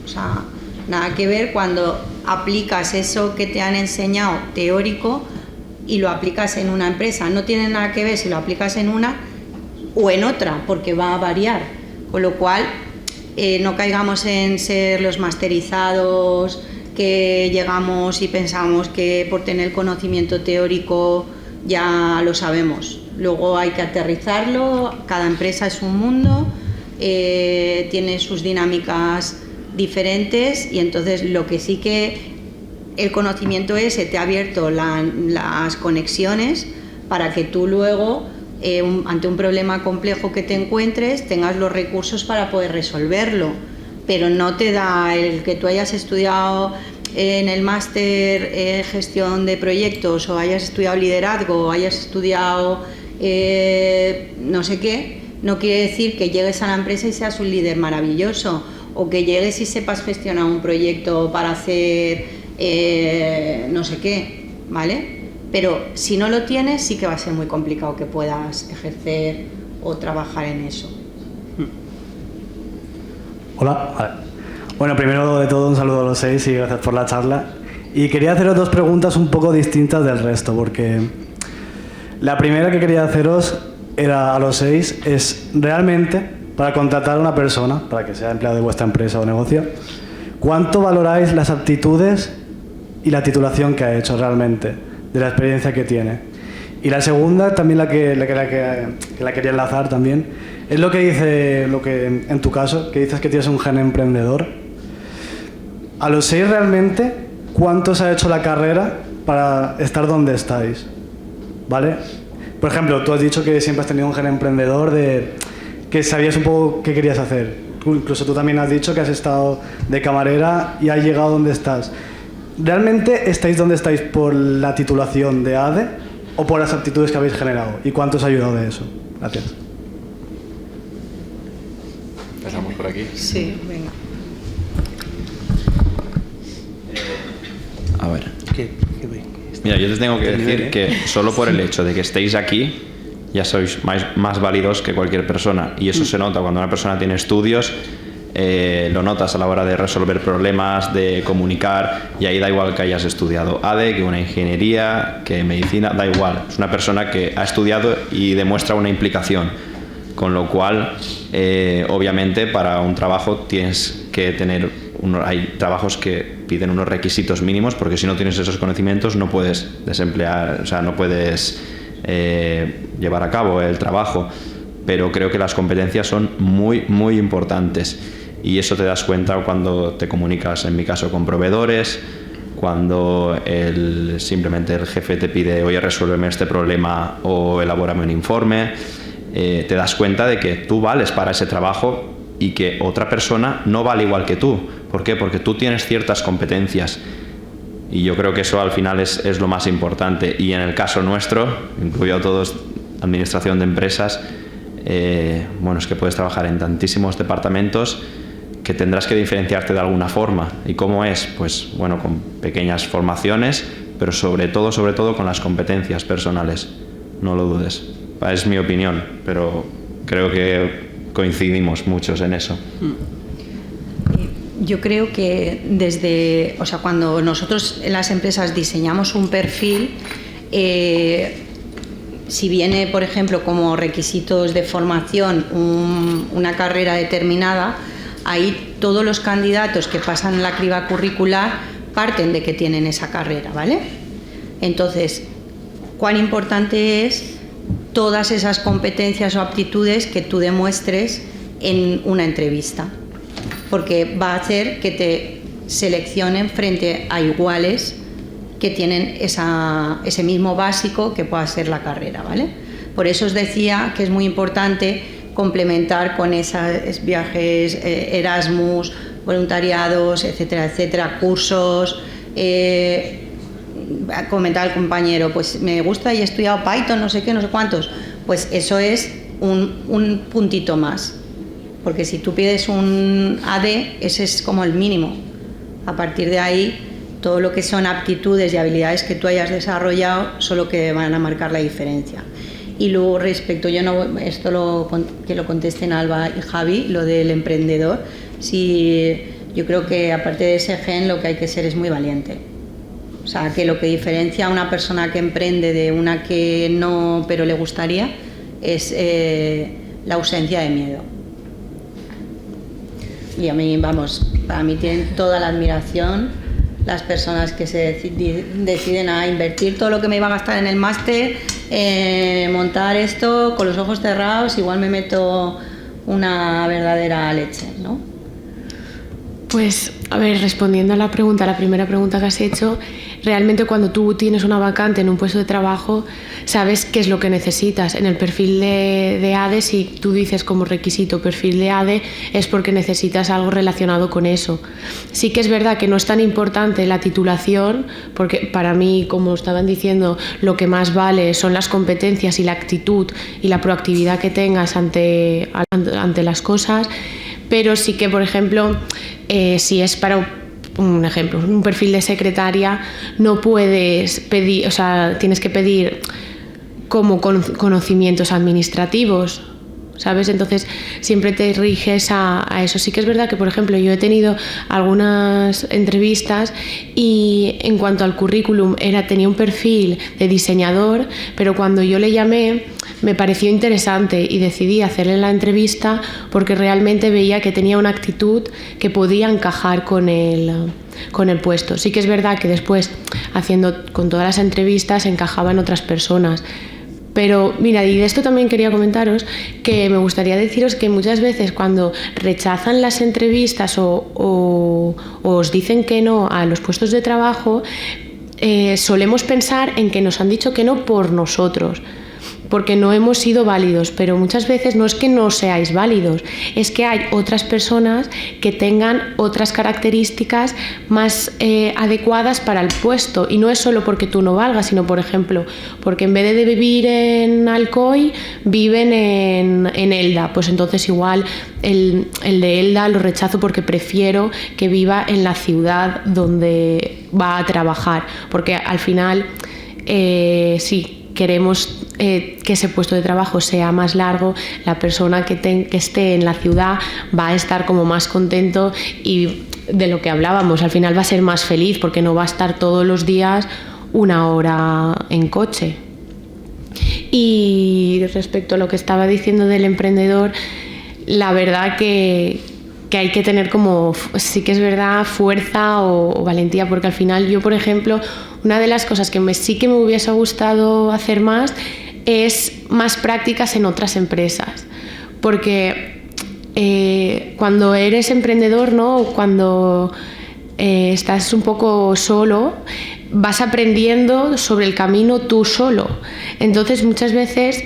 Speaker 6: O sea, nada que ver cuando aplicas eso que te han enseñado teórico y lo aplicas en una empresa. No tiene nada que ver si lo aplicas en una o en otra, porque va a variar. Con lo cual, no caigamos en ser los masterizados, que llegamos y pensamos que por tener conocimiento teórico ya lo sabemos. Luego hay que aterrizarlo, cada empresa es un mundo, tiene sus dinámicas diferentes, y entonces lo que sí que el conocimiento ese te ha abierto las conexiones para que tú luego ante un problema complejo que te encuentres tengas los recursos para poder resolverlo, pero no te da el que tú hayas estudiado en el máster gestión de proyectos, o hayas estudiado liderazgo, o hayas estudiado no sé qué. No quiere decir que llegues a la empresa y seas un líder maravilloso, o que llegues y sepas gestionar un proyecto para hacer no sé qué, ¿vale? Pero si no lo tienes, sí que va a ser muy complicado que puedas ejercer o trabajar en eso.
Speaker 12: Hola. Bueno, primero de todo un saludo a los 6 y gracias por la charla. Y quería haceros 2 preguntas un poco distintas del resto, porque la primera que quería haceros era a los 6 es realmente, para contratar a una persona, para que sea empleado de vuestra empresa o negocio, ¿cuánto valoráis las aptitudes y la titulación que ha hecho realmente, de la experiencia que tiene? Y la segunda, también la que quería enlazar también, es lo que dice, en tu caso, que dices que tienes un gen emprendedor. A los 6 realmente, ¿cuánto os ha hecho la carrera para estar donde estáis? ¿Vale? Por ejemplo, tú has dicho que siempre has tenido un gen emprendedor, de que sabías un poco qué querías hacer. Incluso tú también has dicho que has estado de camarera y has llegado donde estás. ¿Realmente estáis donde estáis por la titulación de ADE o por las aptitudes que habéis generado? ¿Y cuánto os ha ayudado de eso? Gracias.
Speaker 5: Empezamos por aquí.
Speaker 6: Sí, venga.
Speaker 5: A ver. Mira, yo te tengo que decir que solo por el hecho de que estéis aquí ya sois más válidos que cualquier persona, y eso se nota cuando una persona tiene estudios. Lo notas a la hora de resolver problemas, de comunicar, y ahí da igual que hayas estudiado ADE, que una ingeniería, que medicina, da igual. Es una persona que ha estudiado y demuestra una implicación, con lo cual obviamente para un trabajo tienes que tener hay trabajos que piden unos requisitos mínimos, porque si no tienes esos conocimientos no puedes desemplear, o sea, no puedes llevar a cabo el trabajo. Pero creo que las competencias son muy, muy importantes, y eso te das cuenta cuando te comunicas, en mi caso, con proveedores, cuando simplemente el jefe te pide, oye, resuélveme este problema o elabórame un informe. Te das cuenta de que tú vales para ese trabajo y que otra persona no vale igual que tú. ¿Por qué? Porque tú tienes ciertas competencias, y yo creo que eso al final es lo más importante. Y en el caso nuestro, incluyo a todos, administración de empresas, bueno, es que puedes trabajar en tantísimos departamentos que tendrás que diferenciarte de alguna forma. ¿Y cómo es? Pues bueno, con pequeñas formaciones, pero sobre todo con las competencias personales. No lo dudes. Es mi opinión, pero creo que coincidimos muchos en eso.
Speaker 6: Yo creo que cuando nosotros en las empresas diseñamos un perfil, si viene, por ejemplo, como requisitos de formación una carrera determinada, ahí todos los candidatos que pasan la criba curricular parten de que tienen esa carrera, ¿vale? Entonces, cuán importante es todas esas competencias o aptitudes que tú demuestres en una entrevista, porque va a hacer que te seleccionen frente a iguales que tienen ese mismo básico que pueda ser la carrera, ¿vale? Por eso os decía que es muy importante complementar con esos viajes, Erasmus, voluntariados, etcétera, etcétera, cursos. Comentaba el compañero, pues me gusta y he estudiado Python, no sé qué, no sé cuántos. Pues eso es un puntito más, porque si tú pides un AD, ese es como el mínimo. A partir de ahí, todo lo que son aptitudes y habilidades que tú hayas desarrollado son lo que van a marcar la diferencia. Y luego respecto, que lo contesten Alba y Javi, lo del emprendedor, yo creo que aparte de ese gen lo que hay que ser es muy valiente. O sea, que lo que diferencia a una persona que emprende de una que no, pero le gustaría, es la ausencia de miedo. Y a mí, para mí tienen toda la admiración las personas que se deciden a invertir todo lo que me iba a gastar en el máster, montar esto con los ojos cerrados, igual me meto una verdadera leche, ¿no?
Speaker 4: Pues, a ver, respondiendo a la primera pregunta que has hecho, realmente cuando tú tienes una vacante en un puesto de trabajo, sabes qué es lo que necesitas. En el perfil de ADE, si tú dices como requisito perfil de ADE, es porque necesitas algo relacionado con eso. Sí que es verdad que no es tan importante la titulación, porque para mí, como estaban diciendo, lo que más vale son las competencias y la actitud y la proactividad que tengas ante las cosas, pero sí que, por ejemplo, si es para un ejemplo, un perfil de secretaria, no puedes pedir, o sea, tienes que pedir como conocimientos administrativos, ¿sabes? Entonces siempre te riges a eso. Sí que es verdad que, por ejemplo, yo he tenido algunas entrevistas y en cuanto al currículum tenía un perfil de diseñador, pero cuando yo le llamé me pareció interesante y decidí hacerle la entrevista porque realmente veía que tenía una actitud que podía encajar con el puesto. Sí que es verdad que después, haciendo con todas las entrevistas, encajaban otras personas. Pero mira, y de esto también quería comentaros que me gustaría deciros que muchas veces cuando rechazan las entrevistas o os dicen que no a los puestos de trabajo, solemos pensar en que nos han dicho que no por nosotros, porque no hemos sido válidos, pero muchas veces no es que no seáis válidos, es que hay otras personas que tengan otras características más adecuadas para el puesto, y no es solo porque tú no valgas, sino, por ejemplo, porque en vez de vivir en Alcoy viven en Elda, pues entonces igual el de Elda lo rechazo porque prefiero que viva en la ciudad donde va a trabajar, porque al final sí, queremos que ese puesto de trabajo sea más largo, la persona que esté en la ciudad va a estar como más contento y de lo que hablábamos, al final va a ser más feliz porque no va a estar todos los días una hora en coche. Y respecto a lo que estaba diciendo del emprendedor, la verdad que hay que tener como, sí que es verdad, fuerza o valentía, porque al final yo, por ejemplo, una de las cosas que sí que me hubiese gustado hacer más es más prácticas en otras empresas, porque cuando eres emprendedor, ¿no? Cuando estás un poco solo, vas aprendiendo sobre el camino tú solo. Entonces muchas veces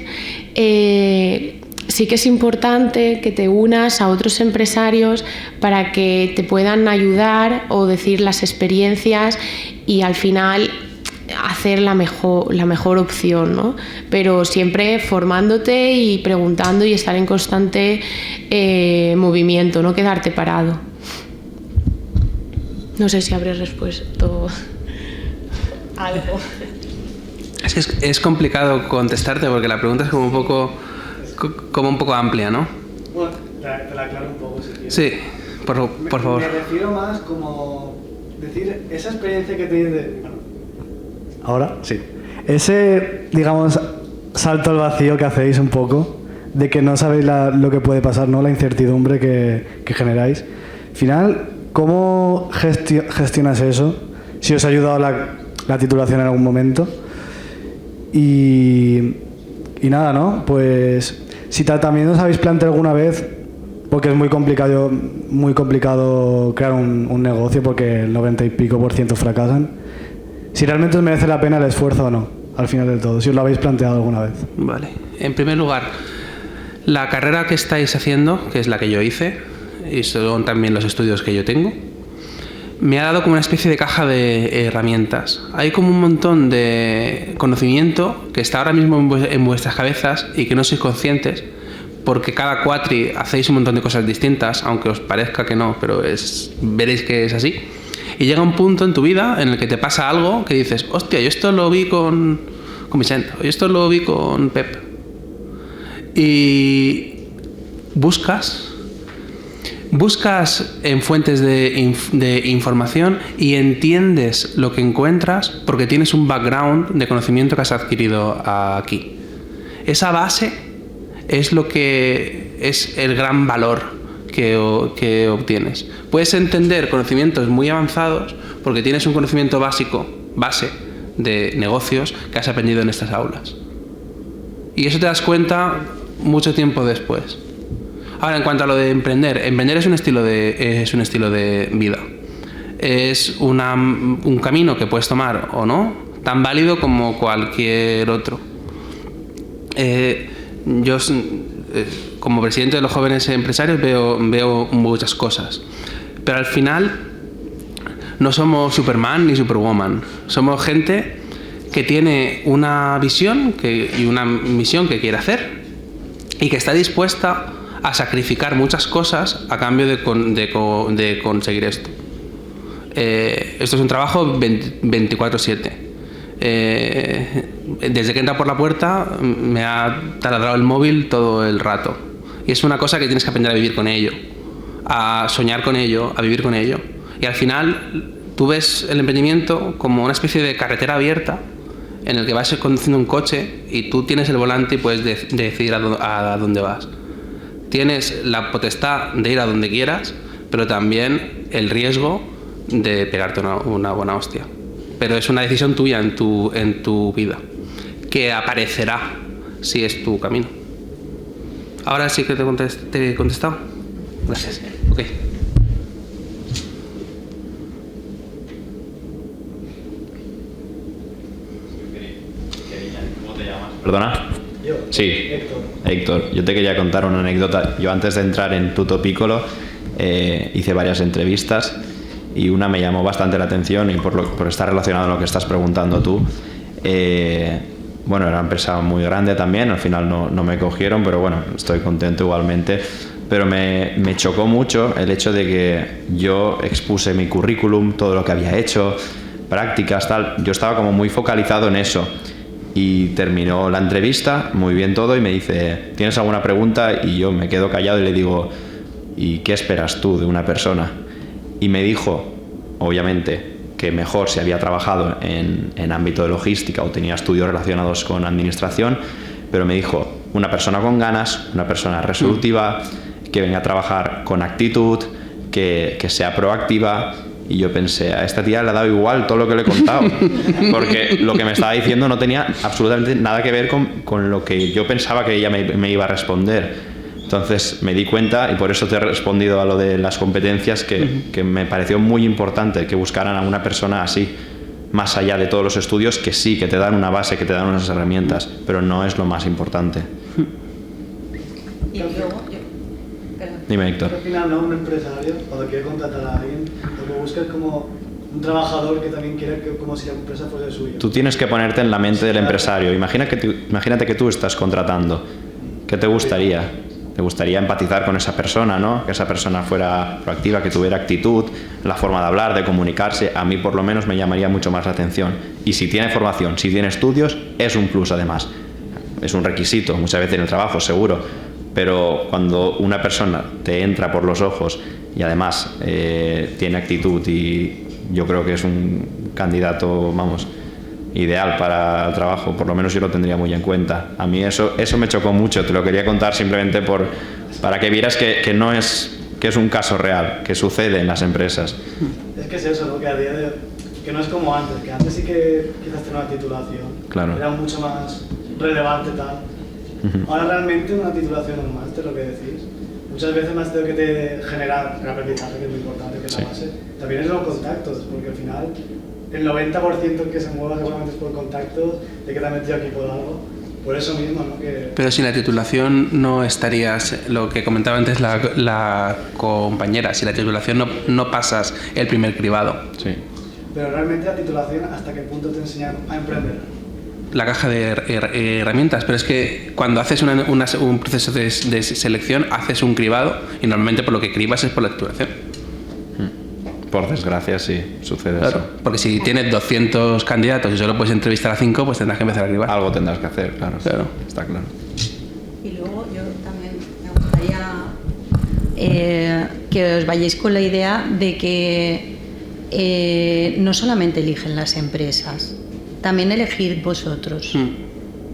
Speaker 4: sí que es importante que te unas a otros empresarios para que te puedan ayudar o decir las experiencias y al final hacer la mejor opción, ¿no? Pero siempre formándote y preguntando y estar en constante movimiento, no quedarte parado. No sé si habré respuesto algo.
Speaker 3: Es que es complicado contestarte porque la pregunta es como un poco amplia, ¿no?
Speaker 12: Bueno, te la aclaro un poco si quieres.
Speaker 3: Sí, por favor.
Speaker 12: Me refiero más como decir esa experiencia que tienes ahora, sí. Ese, digamos, salto al vacío que hacéis un poco de que no sabéis lo que puede pasar, ¿no? La incertidumbre que generáis. Al final, ¿cómo gestionas eso? Si os ha ayudado la titulación en algún momento. Y nada, ¿no? Pues si también os habéis planteado alguna vez, porque es muy complicado crear un negocio porque el 90 y pico % fracasan, si realmente os merece la pena el esfuerzo o no, al final del todo, si os lo habéis planteado alguna vez.
Speaker 3: Vale. En primer lugar, la carrera que estáis haciendo, que es la que yo hice, y son también los estudios que yo tengo, me ha dado como una especie de caja de herramientas. Hay como un montón de conocimiento que está ahora mismo en vuestras cabezas y que no sois conscientes, porque cada cuatri hacéis un montón de cosas distintas, aunque os parezca que no, pero veréis que es así. Y llega un punto en tu vida en el que te pasa algo que dices, hostia, yo esto lo vi con Vicente, yo esto lo vi con Pep. Y buscas en fuentes de información y entiendes lo que encuentras porque tienes un background de conocimiento que has adquirido aquí. Esa base es lo que es el gran valor que obtienes. Puedes entender conocimientos muy avanzados porque tienes un conocimiento base de negocios que has aprendido en estas aulas. Y eso te das cuenta mucho tiempo después. Ahora, en cuanto a lo de emprender es un estilo de vida. Es un camino que puedes tomar o no, tan válido como cualquier otro. Yo, como presidente de los jóvenes empresarios, veo muchas cosas. Pero al final, no somos Superman ni Superwoman. Somos gente que tiene una visión y una misión que quiere hacer y que está dispuesta a sacrificar muchas cosas a cambio de conseguir esto. Esto es un trabajo 24/7. Desde que entra por la puerta me ha taladrado el móvil todo el rato. Y es una cosa que tienes que aprender a vivir con ello, a soñar con ello, a vivir con ello. Y al final tú ves el emprendimiento como una especie de carretera abierta en el que vas conduciendo un coche y tú tienes el volante y puedes decidir a dónde vas. Tienes la potestad de ir a donde quieras, pero también el riesgo de pegarte una buena hostia. Pero es una decisión tuya en tu vida, que aparecerá si es tu camino. Ahora sí que te he contestado. Gracias. Ok.
Speaker 5: ¿Cómo te llamas? ¿Perdona? Yo. Sí. Héctor. Yo te quería contar una anécdota. Yo antes de entrar en Tutto Piccolo hice varias entrevistas y una me llamó bastante la atención y por estar relacionado a lo que estás preguntando tú. Bueno, era una empresa muy grande también, al final no me cogieron, pero bueno, estoy contento igualmente. Pero me chocó mucho el hecho de que yo expuse mi currículum, todo lo que había hecho, prácticas, tal. Yo estaba como muy focalizado en eso. Y terminó la entrevista, muy bien todo, y me dice, ¿tienes alguna pregunta? Y yo me quedo callado y le digo, ¿y qué esperas tú de una persona? Y me dijo, obviamente, que mejor si había trabajado en ámbito de logística o tenía estudios relacionados con administración, pero me dijo, una persona con ganas, una persona resolutiva, que venga a trabajar con actitud, que sea proactiva. Y yo pensé, a esta tía le ha dado igual todo lo que le he contado, porque lo que me estaba diciendo no tenía absolutamente nada que ver con lo que yo pensaba que ella me iba a responder. Entonces me di cuenta, y por eso te he respondido a lo de las competencias, que me pareció muy importante que buscaran a una persona así, más allá de todos los estudios, que sí, que te dan una base, que te dan unas herramientas, pero no es lo más importante.
Speaker 6: Y luego,
Speaker 5: Dime, Héctor.
Speaker 12: Al final, ¿no? Un empresario, cuando quiere contratar a alguien, lo que busca es como un trabajador que también quiere que como si la empresa fuese suya.
Speaker 5: Tú tienes que ponerte en la mente del empresario. Imagínate que tú estás contratando. ¿Qué te gustaría? Te gustaría empatizar con esa persona, ¿no? Que esa persona fuera proactiva, que tuviera actitud, la forma de hablar, de comunicarse. A mí por lo menos me llamaría mucho más la atención. Y si tiene formación, si tiene estudios, es un plus además. Es un requisito, muchas veces en el trabajo, seguro. Pero cuando una persona te entra por los ojos y además tiene actitud, y yo creo que es un candidato, vamos, ideal para el trabajo, por lo menos yo lo tendría muy en cuenta. A mí eso me chocó mucho, te lo quería contar simplemente para que vieras que no es, que es un caso real, que sucede en las empresas.
Speaker 12: Es que es eso, ¿no? Que a día de hoy, que no es como antes, que antes sí que quizás tener una titulación,
Speaker 5: claro,
Speaker 12: era mucho más relevante tal. Ahora realmente una titulación o un máster, lo que decís, muchas veces más de lo que te genera el aprendizaje, que es muy importante, que es la base, también es los contactos, porque al final el 90% que se mueva seguramente es por contactos, de que te has metido aquí por algo, por eso mismo, ¿no?
Speaker 3: Pero sin la titulación no estarías, lo que comentaba antes la compañera, sin la titulación no pasas el primer cribado.
Speaker 5: Sí.
Speaker 12: Pero realmente la titulación, ¿hasta qué punto te enseñan a emprender?
Speaker 3: La caja de herramientas, pero es que cuando haces un proceso de selección haces un cribado y normalmente por lo que cribas es por la titulación.
Speaker 5: Por desgracia sí, sucede
Speaker 3: claro,
Speaker 5: eso.
Speaker 3: Porque si tienes 200 candidatos y solo puedes entrevistar a 5, pues tendrás que empezar a cribar.
Speaker 5: Algo tendrás que hacer, claro. Está claro.
Speaker 6: Y luego yo también me gustaría que os vayáis con la idea de que no solamente eligen las empresas, también elegir vosotros.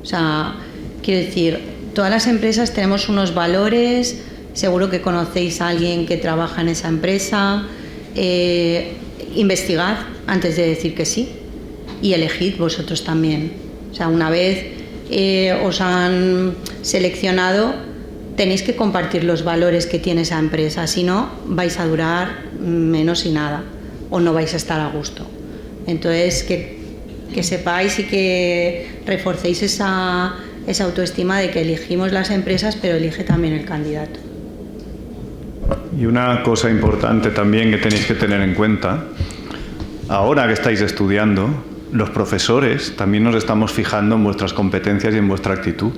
Speaker 6: O sea, quiero decir, todas las empresas tenemos unos valores, seguro que conocéis a alguien que trabaja en esa empresa, investigad antes de decir que sí y elegid vosotros también. O sea, una vez os han seleccionado, tenéis que compartir los valores que tiene esa empresa, si no vais a durar menos y nada, o no vais a estar a gusto. Entonces, que sepáis y que reforcéis esa autoestima de que elegimos las empresas, pero elige también el candidato.
Speaker 1: Y una cosa importante también que tenéis que tener en cuenta, ahora que estáis estudiando, los profesores también nos estamos fijando en vuestras competencias y en vuestra actitud.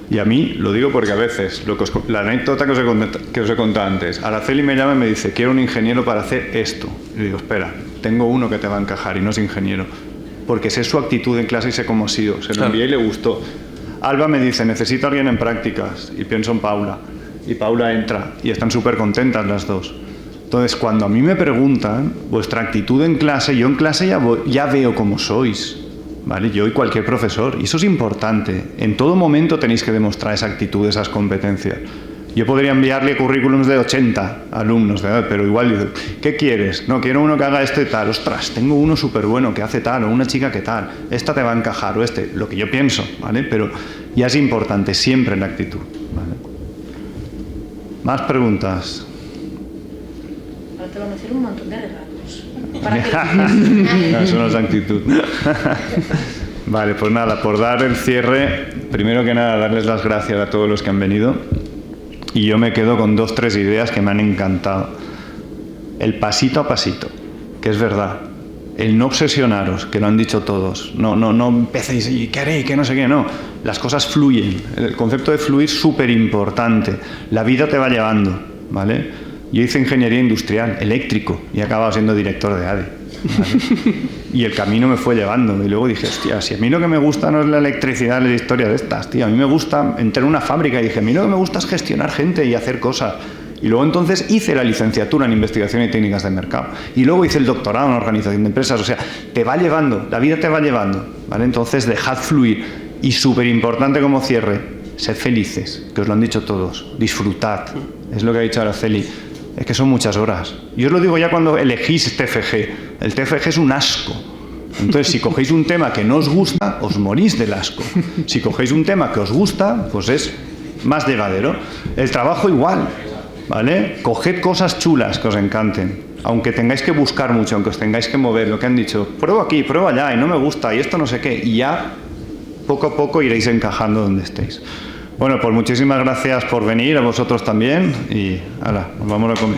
Speaker 1: Y a mí, lo digo porque a veces, la anécdota que os he contado antes, Araceli me llama y me dice, quiero un ingeniero para hacer esto. Y digo, espera, tengo uno que te va a encajar y no es ingeniero. Porque sé su actitud en clase y sé cómo ha sido. Se lo envié y le gustó. Alba me dice, necesito a alguien en prácticas. Y pienso en Paula. Y Paula entra. Y están súper contentas las dos. Entonces, cuando a mí me preguntan vuestra actitud en clase, yo en clase ya veo cómo sois. ¿Vale? Yo y cualquier profesor. Y eso es importante. En todo momento tenéis que demostrar esa actitud, esas competencias. Yo podría enviarle currículums de 80 alumnos, ¿verdad? Pero igual, ¿qué quieres? No, quiero uno que haga esto y tal. Ostras, tengo uno súper bueno que hace tal, o una chica que tal. Esta te va a encajar, o lo que yo pienso, ¿vale? Pero ya es importante siempre la actitud, ¿vale? ¿Más preguntas?
Speaker 2: Ahora te van a hacer un montón de regalos.
Speaker 1: No, eso no es actitud. Vale, pues nada, por dar el cierre, primero que nada, darles las gracias a todos los que han venido. Y yo me quedo con 2 o 3 ideas que me han encantado. El pasito a pasito, que es verdad. El no obsesionaros, que lo han dicho todos. No empecéis y qué haré, que no sé qué, no. Las cosas fluyen. El concepto de fluir es súper importante. La vida te va llevando, ¿vale? Yo hice ingeniería industrial, eléctrico, y he acabado siendo director de ADE, ¿vale? Y el camino me fue llevando. Y luego dije, hostia, si a mí lo que me gusta no es la electricidad, la historia de estas, tío. A mí me gusta entrar en una fábrica y dije, a mí lo que me gusta es gestionar gente y hacer cosas. Y luego entonces hice la licenciatura en Investigación y Técnicas de Mercado. Y luego hice el doctorado en Organización de Empresas. O sea, te va llevando, la vida te va llevando, ¿vale? Entonces dejad fluir. Y súper importante como cierre, sed felices, que os lo han dicho todos. Disfrutad. Es lo que ha dicho Araceli. Es que son muchas horas. Yo os lo digo ya cuando elegís TFG. El TFG es un asco. Entonces, si cogéis un tema que no os gusta, os morís del asco. Si cogéis un tema que os gusta, pues es más llevadero. El trabajo igual, ¿vale? Coged cosas chulas que os encanten. Aunque tengáis que buscar mucho, aunque os tengáis que mover, lo que han dicho, pruebo aquí, pruebo allá, y no me gusta, y esto no sé qué. Y ya, poco a poco, iréis encajando donde estéis. Bueno, pues muchísimas gracias por venir, a vosotros también, y hala, nos vamos a comer.